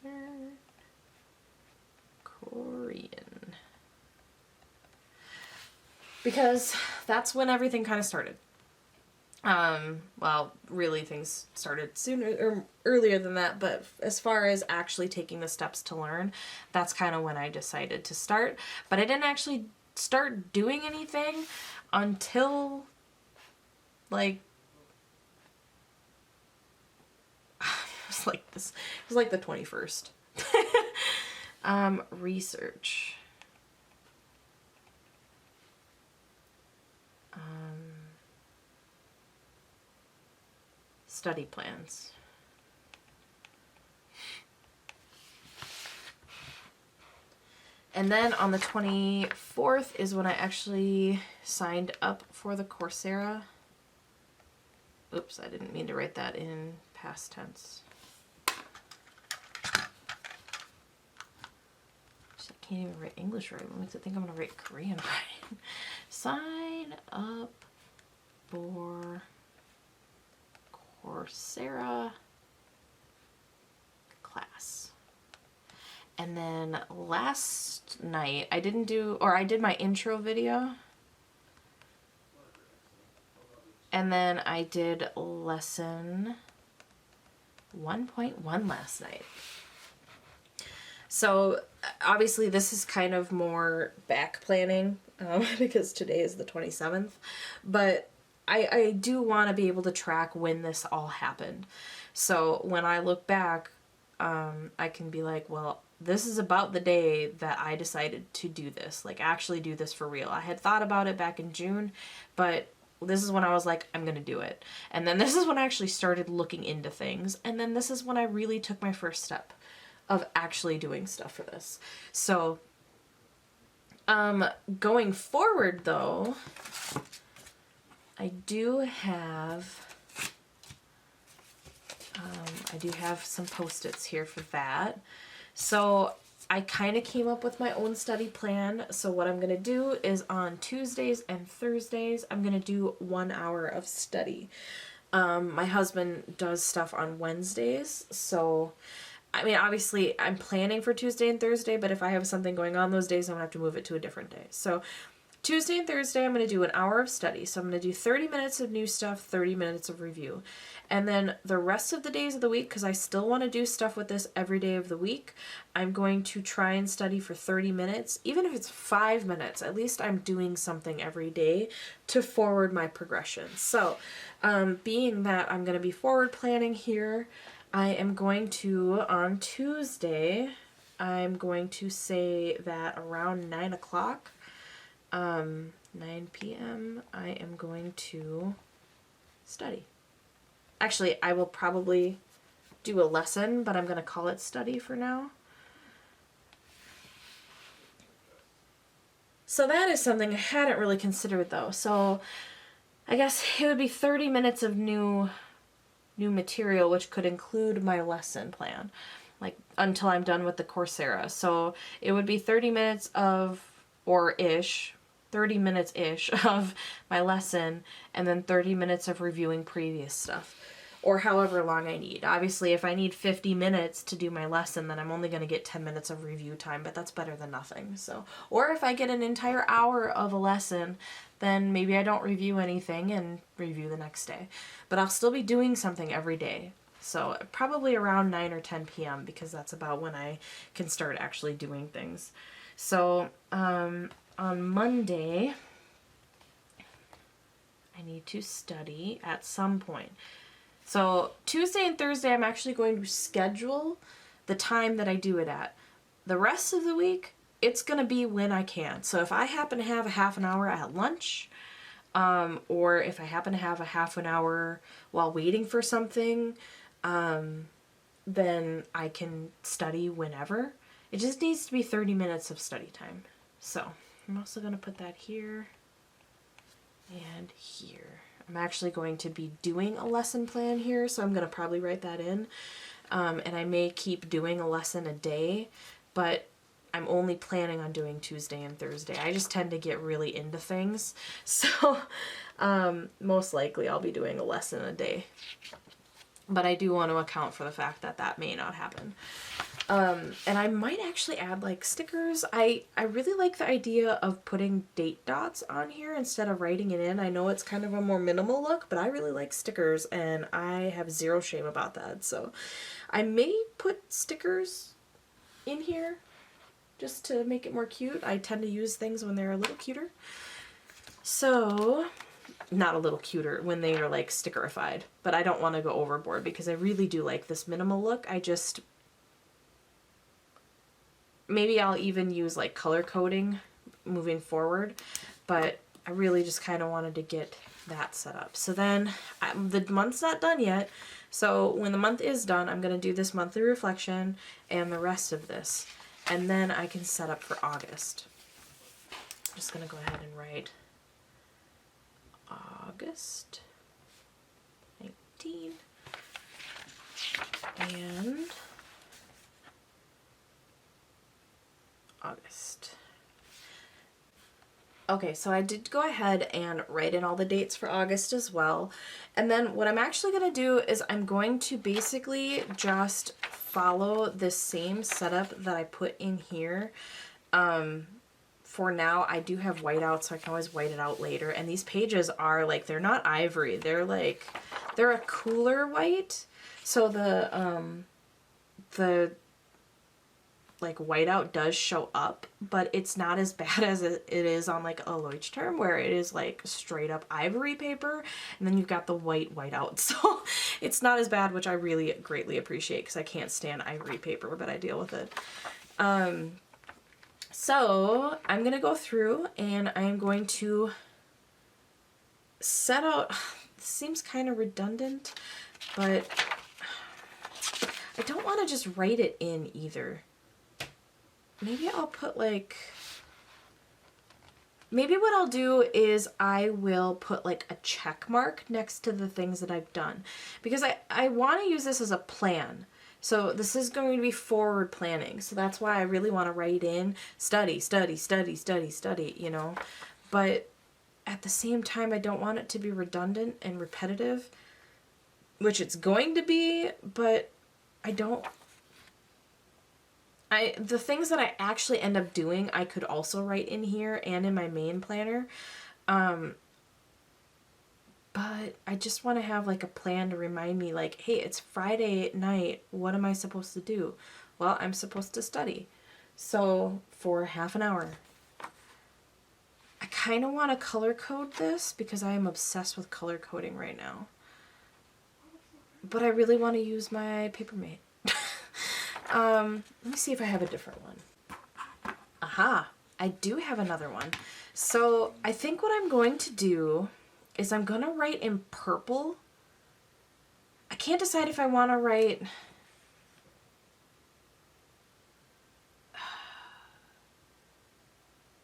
learn Korean. Because that's when everything kind of started. Well, really things started sooner or earlier than that, but as far as actually taking the steps to learn, that's kind of when I decided to start. But I didn't actually start doing anything until like it was like the 21st. Research. Study plans. And then on the 24th is when I actually signed up for the Coursera. Oops, I didn't mean to write that in past tense. I can't even write English right. What makes it think I'm going to write Korean right? Sign up for Coursera class. And then last night I did my intro video. And then I did lesson 1.1 last night. So obviously this is kind of more back planning because today is the 27th, but I do want to be able to track when this all happened. So when I look back, I can be like, well, this is about the day that I decided to do this, like actually do this for real. I had thought about it back in June, but this is when I was like, I'm going to do it. And then this is when I actually started looking into things. And then this is when I really took my first step of actually doing stuff for this. So, going forward though, I do have some Post-its here for that. So I kind of came up with my own study plan. So what I'm going to do is on Tuesdays and Thursdays, I'm going to do 1 hour of study. My husband does stuff on Wednesdays. So, I mean, obviously I'm planning for Tuesday and Thursday, but if I have something going on those days, I'm going to have to move it to a different day. So Tuesday and Thursday, I'm going to do 1 hour of study. So I'm going to do 30 minutes of new stuff, 30 minutes of review. And then the rest of the days of the week, because I still want to do stuff with this every day of the week, I'm going to try and study for 30 minutes. Even if it's 5 minutes, at least I'm doing something every day to forward my progression. So being that I'm going to be forward planning here, I am going to, on Tuesday, I'm going to say that around 9 o'clock, 9 p.m., I am going to study. Actually, I will probably do a lesson, but I'm going to call it study for now. So that is something I hadn't really considered though. So I guess it would be 30 minutes of new material, which could include my lesson plan, like until I'm done with the Coursera. So it would be 30 minutes of, or ish, 30 minutes ish of my lesson, and then 30 minutes of reviewing previous stuff, or however long I need. Obviously, if I need 50 minutes to do my lesson, then I'm only going to get 10 minutes of review time, but that's better than nothing. So, or if I get an entire hour of a lesson, then maybe I don't review anything and review the next day. But I'll still be doing something every day. So probably around 9 or 10 p.m. because that's about when I can start actually doing things. So on Monday, I need to study at some point. So Tuesday and Thursday, I'm actually going to schedule the time that I do it at. The rest of the week, it's going to be when I can. So if I happen to have a half an hour at lunch, or if I happen to have a half an hour while waiting for something, then I can study whenever. It just needs to be 30 minutes of study time. So I'm also going to put that here and here. I'm actually going to be doing a lesson plan here, so I'm going to probably write that in. And I may keep doing a lesson a day, but I'm only planning on doing Tuesday and Thursday. I just tend to get really into things. So most likely I'll be doing a lesson a day. But I do want to account for the fact that that may not happen. And I might actually add like stickers. I really like the idea of putting date dots on here instead of writing it in. I know it's kind of a more minimal look, but I really like stickers and I have zero shame about that. So I may put stickers in here just to make it more cute. I tend to use things when they're a little cuter. So, not a little cuter, when they are like stickerified, but I don't want to go overboard because I really do like this minimal look. Maybe I'll even use like color coding moving forward, but I really just kind of wanted to get that set up. So then the month's not done yet. So when the month is done, I'm going to do this monthly reflection and the rest of this. And then I can set up for August. I'm just going to go ahead and write August 19 and August. Okay, so I did go ahead and write in all the dates for August as well. And then what I'm actually going to do is I'm going to basically just follow the same setup that I put in here. For now, I do have white out, so I can always white it out later. And these pages are like, they're not ivory. They're like, they're a cooler white. So the like whiteout does show up, but it's not as bad as it is on like a Leuchtturm, where it is like straight up ivory paper, and then you've got the whiteout. So it's not as bad, which I really greatly appreciate because I can't stand ivory paper, but I deal with it. So I'm gonna go through and I'm going to set out. This seems kind of redundant, but I don't want to just write it in either. Maybe I'll put like, maybe what I'll do is I will put like a check mark next to the things that I've done, because I want to use this as a plan. So this is going to be forward planning. So that's why I really want to write in study, study, study, study, study, you know, but at the same time, I don't want it to be redundant and repetitive, which it's going to be, but the things that I actually end up doing, I could also write in here and in my main planner. But I just want to have like a plan to remind me like, hey, it's Friday night. What am I supposed to do? Well, I'm supposed to study. So for half an hour. I kind of want to color code this because I am obsessed with color coding right now. But I really want to use my Papermate. Let me see if I have a different one. Aha, I do have another one. So I think what I'm going to do is I'm going to write in purple. I can't decide if I want to write...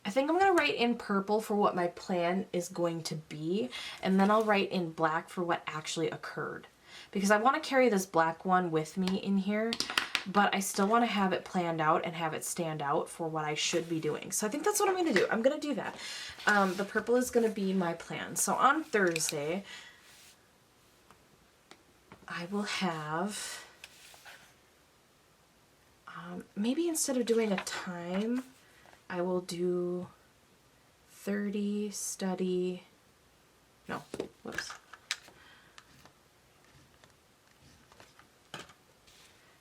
I think I'm going to write in purple for what my plan is going to be, and then I'll write in black for what actually occurred. Because I want to carry this black one with me in here, but I still want to have it planned out and have it stand out for what I should be doing. So I think that's what I'm going to do. I'm going to do that. The purple is going to be my plan. So on Thursday, I will have, maybe instead of doing a time, I will do 30 study, no, whoops.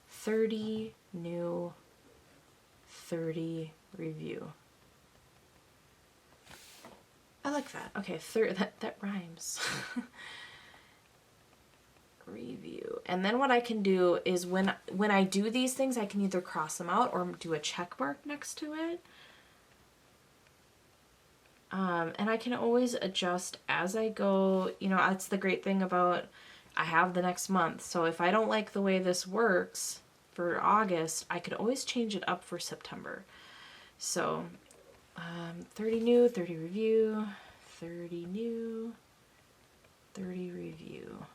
30 new, 30 review. I like that. Okay, that rhymes. Review. And then what I can do is when I do these things, I can either cross them out or do a check mark next to it. And I can always adjust as I go. You know, that's the great thing about I have the next month. So if I don't like the way this works for August, I could always change it up for September. So 30 new, 30 review, 30 new, 30 review.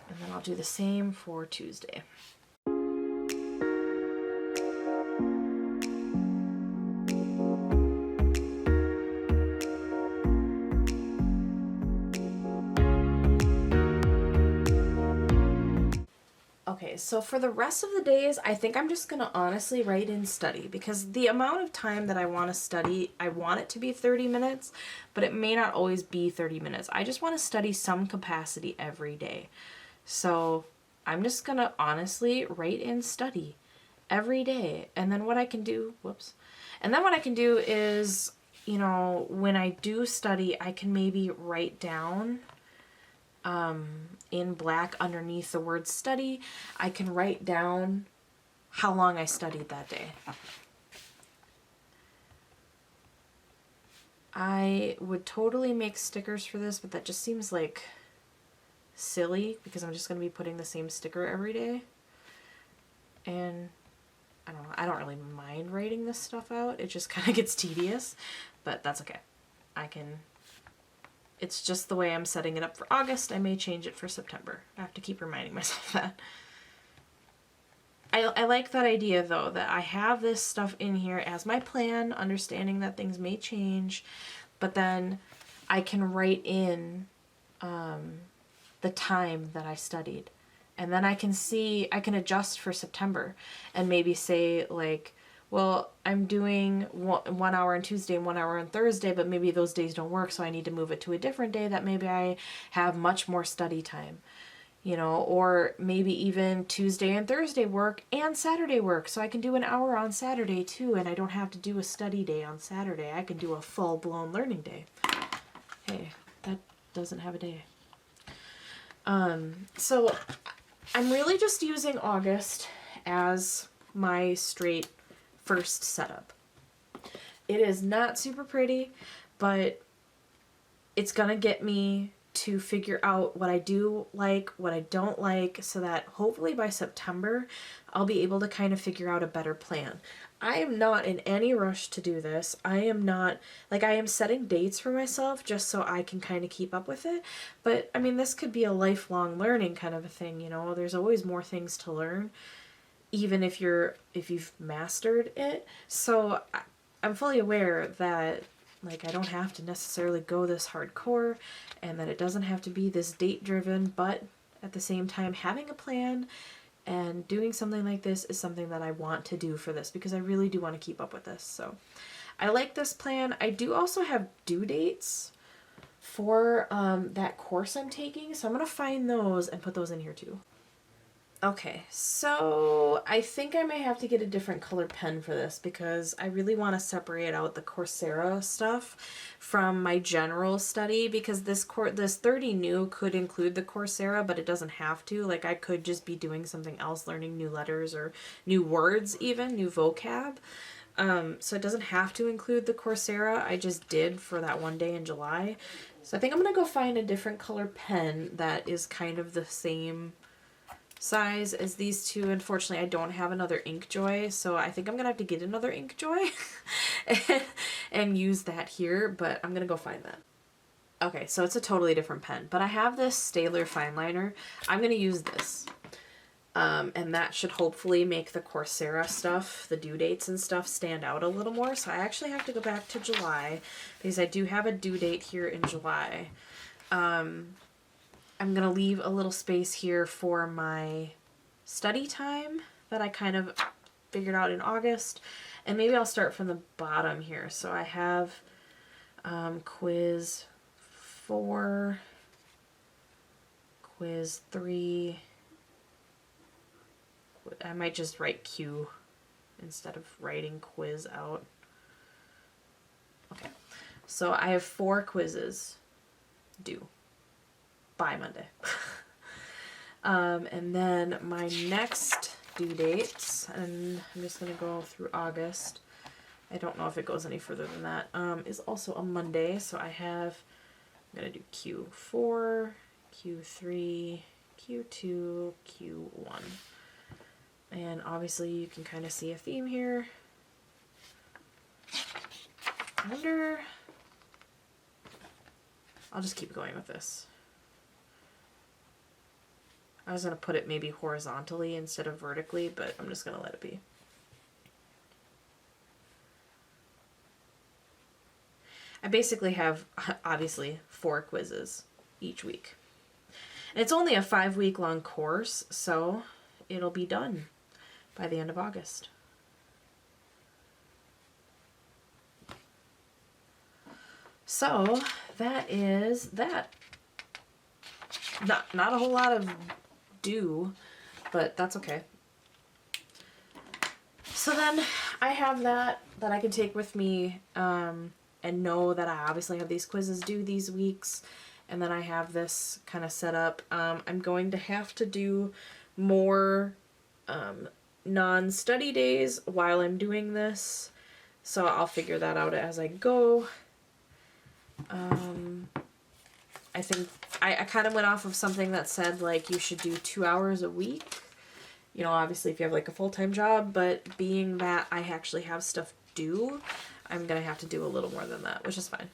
And then I'll do the same for Tuesday. Okay, so for the rest of the days, I think I'm just going to honestly write in study, because the amount of time that I want to study, I want it to be 30 minutes, but it may not always be 30 minutes. I just want to study some capacity every day. So I'm just going to honestly write in study every day. And then what I can do, and then what I can do is, you know, when I do study, I can maybe write down in black underneath the word study, I can write down how long I studied that day. I would totally make stickers for this, but that just seems like silly because I'm just going to be putting the same sticker every day. And I don't know, I don't really mind writing this stuff out. It just kind of gets tedious, but that's okay. It's just the way I'm setting it up for August. I may change it for September. I have to keep reminding myself that. I like that idea though, that I have this stuff in here as my plan, understanding that things may change, but then I can write in the time that I studied. And then I can see, I can adjust for September and maybe say like, well, I'm doing 1 hour on Tuesday and 1 hour on Thursday, but maybe those days don't work, so I need to move it to a different day that maybe I have much more study time. You know, or maybe even Tuesday and Thursday work and Saturday work. So I can do an hour on Saturday too, and I don't have to do a study day on Saturday. I can do a full-blown learning day. Hey, that doesn't have a day. So I'm really just using August as my straight first setup. It is not super pretty, but it's gonna get me to figure out what I do like, what I don't like, so that hopefully by September I'll be able to kind of figure out a better plan. I am not in any rush to do this. I am setting dates for myself just so I can kind of keep up with it. But I mean, this could be a lifelong learning kind of a thing, you know. There's always more things to learn, even if you've mastered it. So I'm fully aware that like I don't have to necessarily go this hardcore, and that it doesn't have to be this date driven, but at the same time having a plan and doing something like this is something that I want to do for this, because I really do want to keep up with this. So I like this plan. I do also have due dates for that course I'm taking, so I'm going to find those and put those in here too. Okay, so I think I may have to get a different color pen for this, because I really want to separate out the Coursera stuff from my general study, because this 30 new could include the Coursera, but it doesn't have to. Like, I could just be doing something else, learning new letters or new words even, new vocab. So it doesn't have to include the Coursera. I just did for that one day in July. So I think I'm going to go find a different color pen that is kind of the same size as these two. Unfortunately, I don't have another Inkjoy, so I think I'm gonna have to get another Inkjoy and use that here, but I'm gonna go find that. Okay, so it's a totally different pen, but I have this Staedtler fine liner. I'm gonna use this. And that should hopefully make the Coursera stuff, the due dates and stuff, stand out a little more. So I actually have to go back to July, because I do have a due date here in July. I'm going to leave a little space here for my study time that I kind of figured out in August. And maybe I'll start from the bottom here. So I have quiz 4, quiz 3. I might just write Q instead of writing quiz out. Okay, so I have 4 quizzes due by Monday. And then my next due dates, and I'm just going to go through August. I don't know if it goes any further than that, is also a Monday. So I'm going to do Q4, Q3, Q2, Q1. And obviously you can kind of see a theme here. I wonder, I'll just keep going with this. I was going to put it maybe horizontally instead of vertically, but I'm just going to let it be. I basically have, obviously, 4 quizzes each week. And it's only a 5-week long course, so it'll be done by the end of August. So that is that. Not a whole lot of due, but that's okay. So then I have that I can take with me and know that I obviously have these quizzes due these weeks, and then I have this kind of set up. I'm going to have to do more non-study days while I'm doing this, so I'll figure that out as I go. I think I kind of went off of something that said like you should do 2 hours a week. You know, obviously if you have like a full-time job, but being that I actually have stuff due, I'm going to have to do a little more than that, which is fine.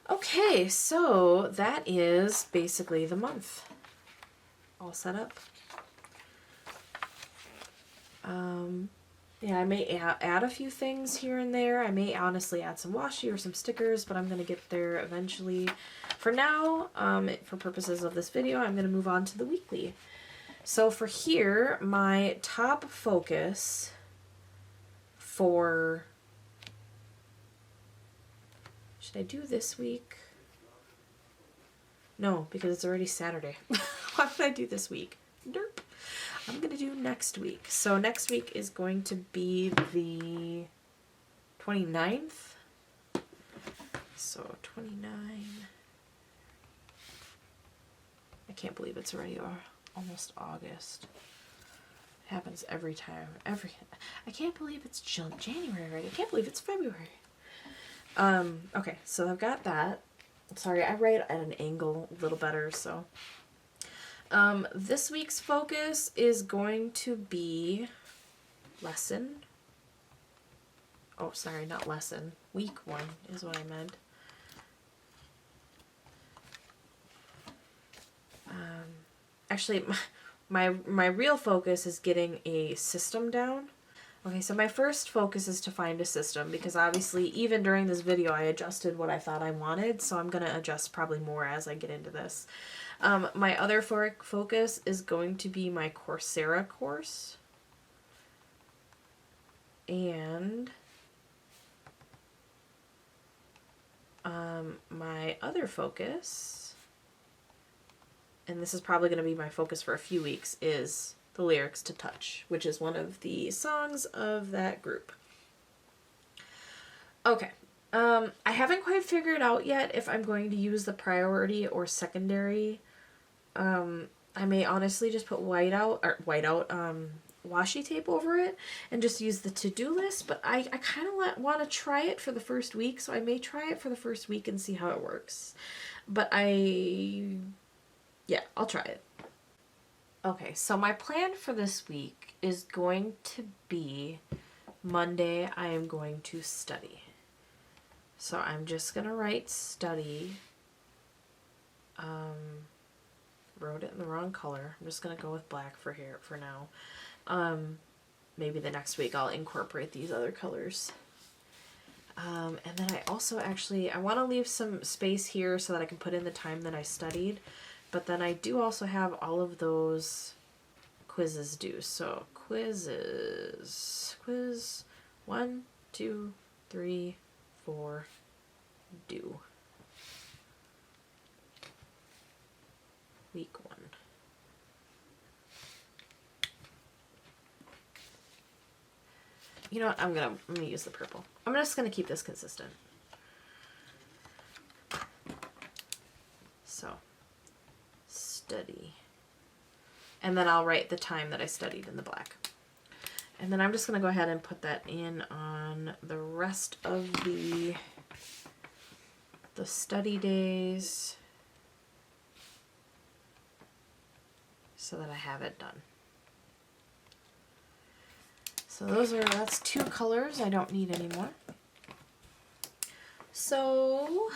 Okay, so that is basically the month all set up. Yeah, I may add a few things here and there. I may honestly add some washi or some stickers, but I'm going to get there eventually. For now, for purposes of this video, I'm going to move on to the weekly. So for here, my top focus for... Should I do this week? No, because it's already Saturday. Why would I do this week? Derp. I'm going to do next week. So next week is going to be the 29th. So 29. I can't believe it's already almost August. It happens every time. I can't believe it's January already. I can't believe it's February. Okay, so I've got that. Sorry, I write at an angle a little better, so. This week's focus is going to be lesson. Oh, sorry, not lesson. Week 1 is what I meant. Actually, my real focus is getting a system down. Okay, so my first focus is to find a system, because obviously even during this video I adjusted what I thought I wanted, so I'm going to adjust probably more as I get into this. My other focus is going to be my Coursera course. And my other focus, and this is probably going to be my focus for a few weeks, is the lyrics to Touch, which is one of the songs of that group. Okay. I haven't quite figured out yet if I'm going to use the priority or secondary. I may honestly just put washi tape over it and just use the to-do list, but I kind of want to try it for the first week, so I may try it for the first week and see how it works. But yeah, I'll try it. Okay, so my plan for this week is going to be Monday I am going to study. So I'm just going to write study. Wrote it in the wrong color. I'm just going to go with black for now. Maybe the next week I'll incorporate these other colors. And then I also I want to leave some space here so that I can put in the time that I studied. But then I do also have all of those quizzes due. So quiz 1, 2, 3, 4 due. Week 1. You know what? I'm gonna use the purple. I'm just gonna keep this consistent. So study. And then I'll write the time that I studied in the black. And then I'm just going to go ahead and put that in on the rest of the study days so that I have it done. So that's 2 colors I don't need anymore. So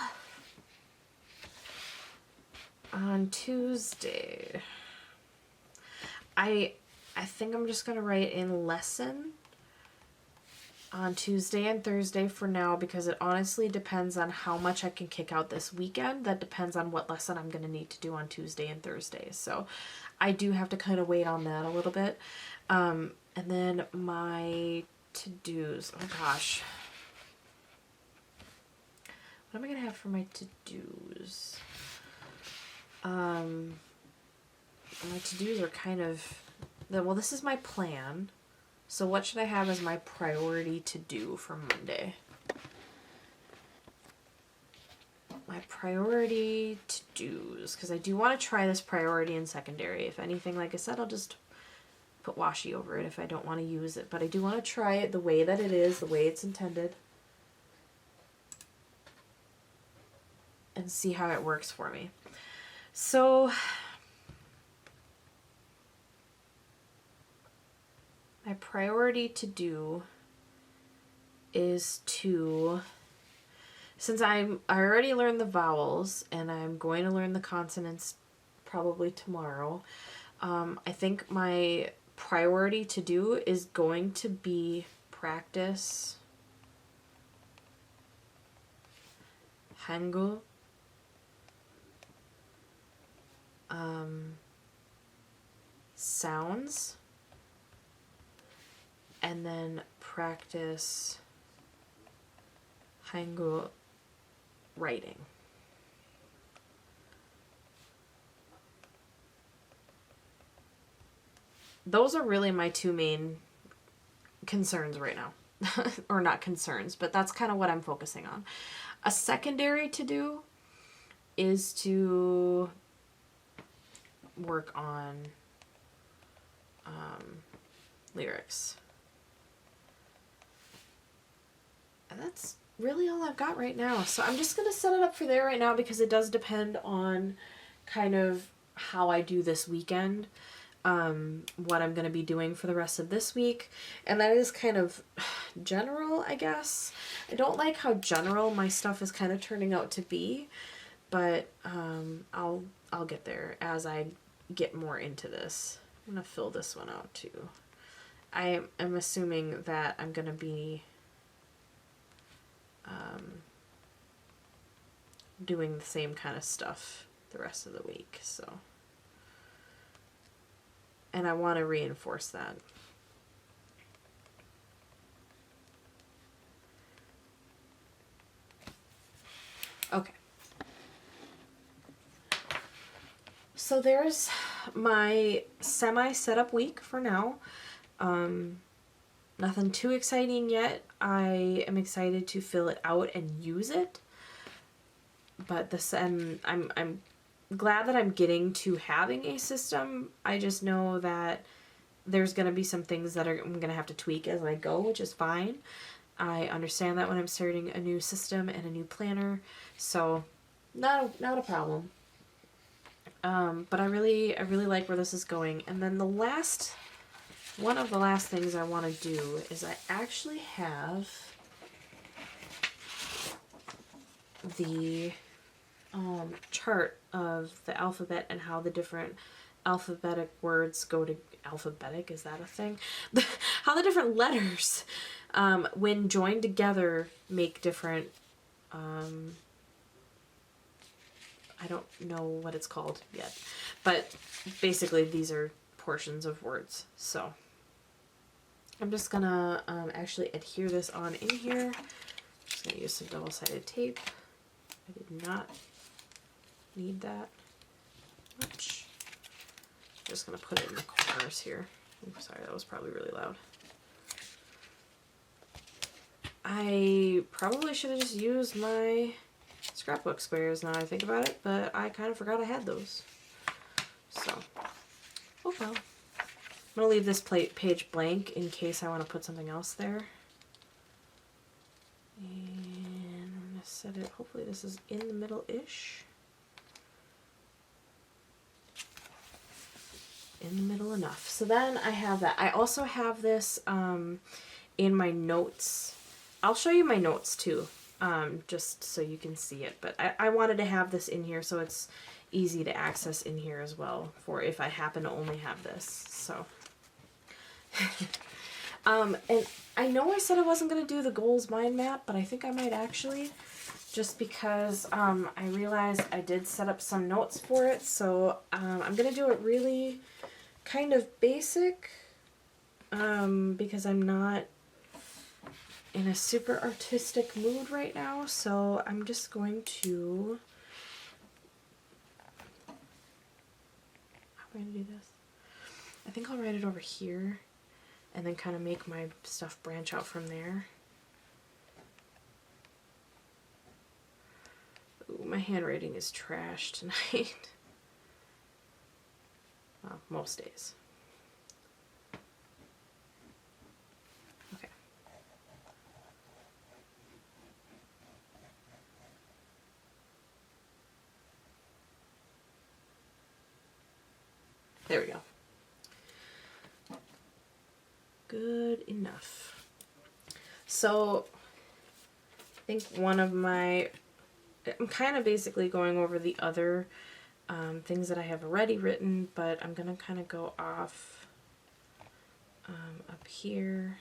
on Tuesday, I think I'm just going to write in lesson on Tuesday and Thursday for now, because it honestly depends on how much I can kick out this weekend. That depends on what lesson I'm going to need to do on Tuesday and Thursday. So I do have to kind of wait on that a little bit. And then my to-dos. Oh gosh. What am I going to have for my to-dos? My to-dos are kind of... Well, this is my plan. So what should I have as my priority to do for Monday? My priority to-dos, because I do want to try this priority and secondary. If anything, like I said, I'll just put washi over it if I don't want to use it. But I do want to try it the way that it is, the way it's intended, and see how it works for me. So my priority to do is to, since I already learned the vowels and I'm going to learn the consonants probably tomorrow, I think my priority to do is going to be practice Hangul, sounds, and then practice Hangul writing. Those are really my two main concerns right now. Or not concerns, but that's kind of what I'm focusing on. A secondary to do is to work on lyrics. And that's really all I've got right now. So I'm just going to set it up for there right now because it does depend on kind of how I do this weekend. What I'm going to be doing for the rest of this week. And that is kind of general, I guess. I don't like how general my stuff is kind of turning out to be, but I'll get there as I get more into this. I'm going to fill this one out too. I am assuming that I'm going to be doing the same kind of stuff the rest of the week, so. And I want to reinforce that. Okay. So there's my semi-setup week for now. Nothing too exciting yet. I am excited to fill it out and use it. But this, I'm glad that I'm getting to having a system. I just know that there's going to be some things that I'm going to have to tweak as I go, which is fine. I understand that when I'm starting a new system and a new planner, so not a problem. But I really like where this is going. And then one of the last things I want to do is I actually have the chart of the alphabet and how the different alphabetic words go to alphabetic, is that a thing? How the different letters when joined together make different I don't know what it's called yet, but basically these are portions of words. So I'm just gonna actually adhere this on in here. Just gonna use some double-sided tape. I did not need that much. Just gonna put it in the corners here. Oops, sorry, that was probably really loud. I probably should have just used my scrapbook squares now I think about it, but I kind of forgot I had those. So, oh well. I'm going to leave this page blank in case I want to put something else there. And I'm going to set it, hopefully this is in the middle-ish. In the middle enough. So then I have that. I also have this in my notes. I'll show you my notes too, just so you can see it. But I wanted to have this in here so it's easy to access in here as well for if I happen to only have this. So, and I know I said I wasn't going to do the goals mind map, but I think I might actually, just because I realized I did set up some notes for it. So I'm going to do it really kind of basic because I'm not in a super artistic mood right now. So I'm just going to, how am I going to do this? I think I'll write it over here and then kind of make my stuff branch out from there. Ooh, my handwriting is trash tonight. Well, most days. Okay. There we go. Good enough. So, I think one of my, I'm kind of basically going over the other things that I have already written, but I'm going to kind of go off up here.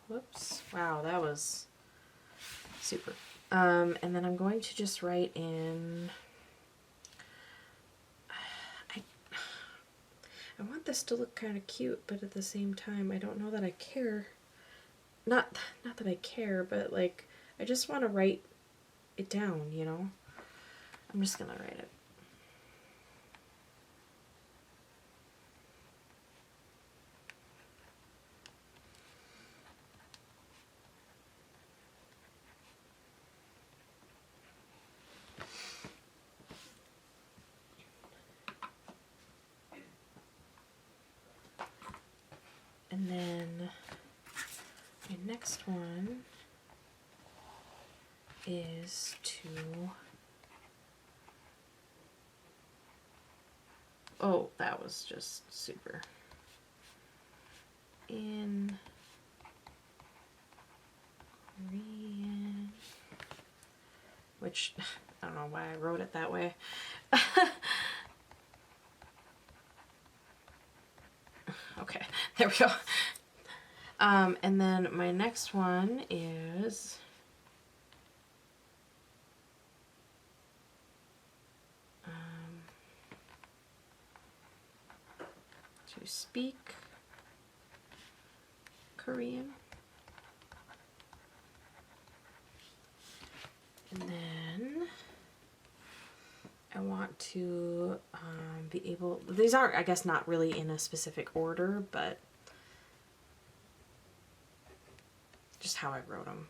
Whoops. Wow, that was super. And then I'm going to just write in, I want this to look kind of cute, but at the same time, I don't know that I care. Not that I care, but like, I just want to write it down, you know? I'm just gonna write it. And then my next one is to, oh, that was just super. In Korean, which I don't know why I wrote it that way. Okay, there we go. And then my next one is to speak Korean. And then I want to be able, these aren't, I guess, not really in a specific order, but just how I wrote them.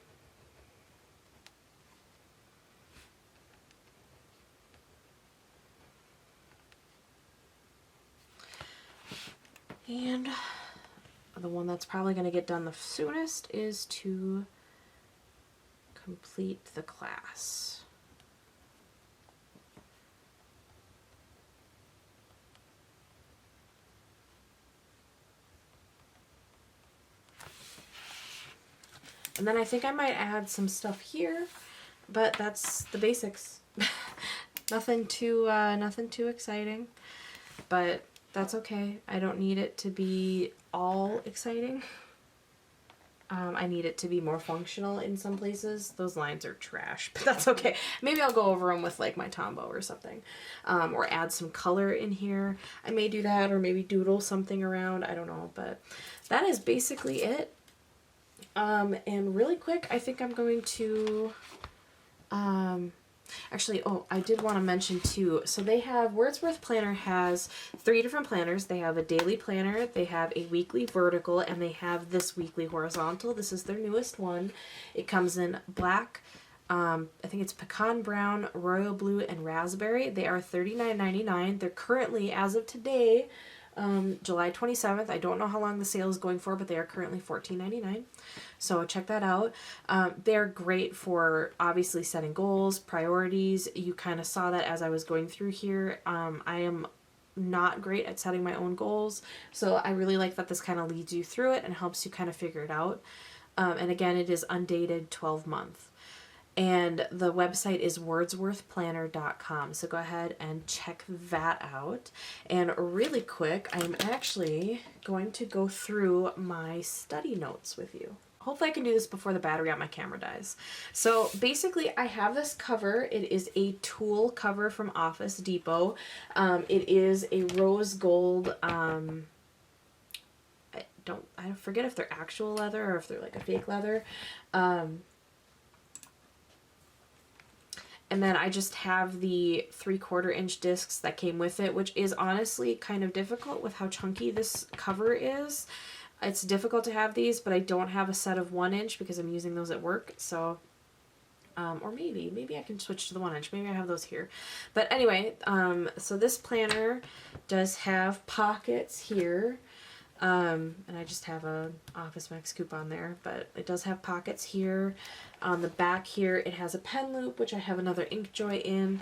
And the one that's probably going to get done the soonest is to complete the class. And then I think I might add some stuff here, but that's the basics. Nothing too exciting, but that's okay. I don't need it to be all exciting. I need it to be more functional in some places. Those lines are trash, but that's okay. Maybe I'll go over them with like my Tombow or something, or add some color in here. I may do that, or maybe doodle something around. I don't know, but that is basically it. And really quick, I think I'm going to, actually, oh, I did want to mention too, so they have, Wordsworth Planner has 3 different planners. They have a daily planner, they have a weekly vertical, and they have this weekly horizontal. This is their newest one. It comes in black, I think it's pecan brown, royal blue, and raspberry. They are $39.99. They're currently, as of today, July 27th. I don't know how long the sale is going for, but they are currently $14.99. So check that out. They're great for obviously setting goals, priorities. You kind of saw that as I was going through here. I am not great at setting my own goals, so I really like that this kind of leads you through it and helps you kind of figure it out. And again, it is undated 12-month. And the website is wordsworthplanner.com. So go ahead and check that out. And really quick, I'm actually going to go through my study notes with you. Hopefully I can do this before the battery on my camera dies. So basically I have this cover. It is a tulle cover from Office Depot. It is a rose gold, I forget if they're actual leather or if they're like a fake leather. And then I just have the 3/4 inch discs that came with it, which is honestly kind of difficult with how chunky this cover is. It's difficult to have these, but I don't have a set of 1 inch because I'm using those at work. So, or maybe I can switch to the 1 inch. Maybe I have those here. But anyway, so this planner does have pockets here. And I just have a Office Max coupon there, but it does have pockets here. On the back here, it has a pen loop, which I have another ink joy in.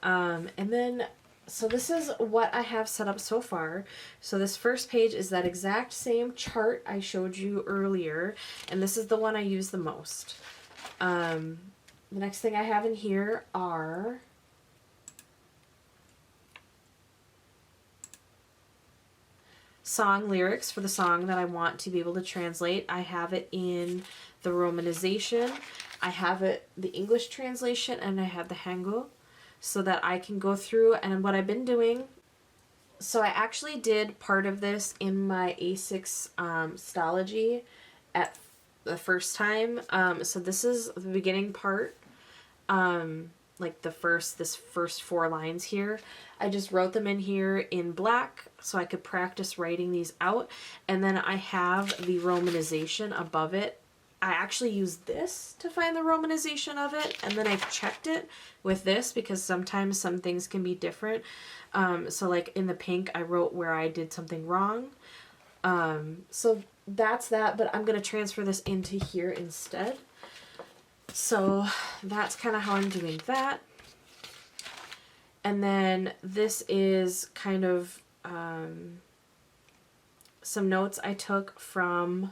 And then, so this is what I have set up so far. So this first page is that exact same chart I showed you earlier, and this is the one I use the most. The next thing I have in here are song lyrics for the song that I want to be able to translate. I have it in the romanization, I have it the English translation, and I have the Hangul, so that I can go through. And what I've been doing, so I actually did part of this in my A6 Stology at the first time. So this is the beginning part, like this first 4 lines here. I just wrote them in here in black so I could practice writing these out. And then I have the romanization above it. I actually used this to find the romanization of it, and then I checked it with this because sometimes some things can be different. So like in the pink, I wrote where I did something wrong. So that's that, but I'm going to transfer this into here instead. So that's kind of how I'm doing that. And then this is kind of some notes I took from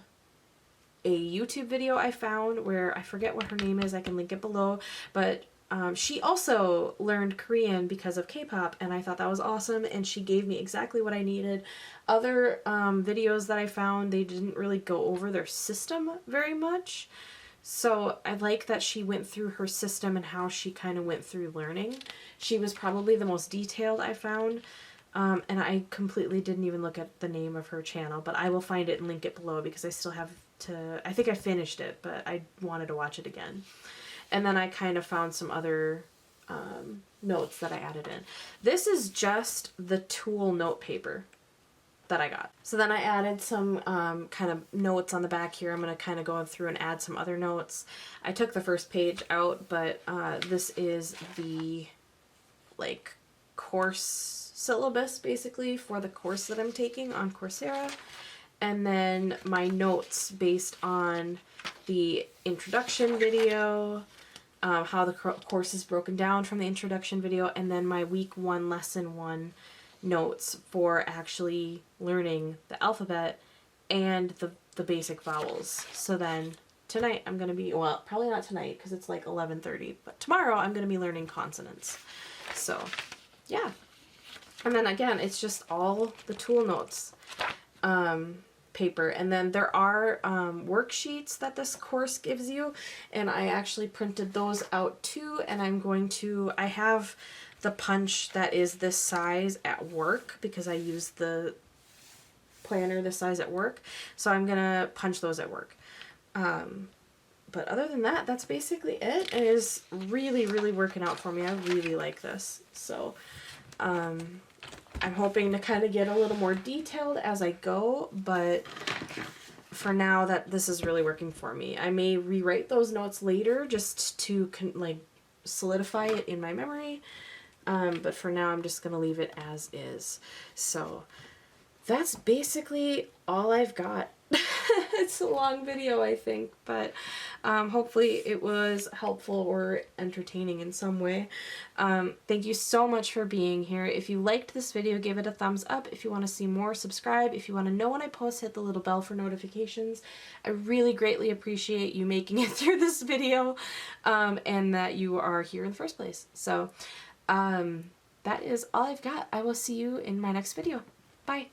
a YouTube video I found where I forget what her name is. I can link it below, but she also learned Korean because of K-pop, and I thought that was awesome, and she gave me exactly what I needed. Other videos that I found, they didn't really go over their system very much, so I like that she went through her system and how she kind of went through learning. She was probably the most detailed I found, and I completely didn't even look at the name of her channel, but I will find it and link it below because I still have to, I think I finished it, but I wanted to watch it again. And then I kind of found some other notes that I added in. This is just the tulle note paper that I got. So then I added some kind of notes on the back here. I'm going to kind of go through and add some other notes. I took the first page out, but this is the like course syllabus basically for the course that I'm taking on Coursera. And then my notes based on the introduction video, how the course is broken down from the introduction video, and then my week 1 lesson 1 notes for actually learning the alphabet and the basic vowels. So then tonight I'm going to be, well, probably not tonight because it's like 11:30, but tomorrow I'm going to be learning consonants. So yeah. And then again, it's just all the tulle notes. Paper, and then there are worksheets that this course gives you, and I actually printed those out too, and I have the punch that is this size at work because I use the planner this size at work, so I'm gonna punch those at work. But other than that, that's basically it. It is really, really working out for me. I really like this, so I'm hoping to kind of get a little more detailed as I go, but for now that this is really working for me. I may rewrite those notes later just to like solidify it in my memory, but for now I'm just going to leave it as is. So that's basically all I've got. It's a long video, I think, but hopefully it was helpful or entertaining in some way. Thank you so much for being here. If you liked this video, give it a thumbs up. If you want to see more, subscribe. If you want to know when I post, hit the little bell for notifications. I really greatly appreciate you making it through this video, and that you are here in the first place. So that is all I've got. I will see you in my next video. Bye.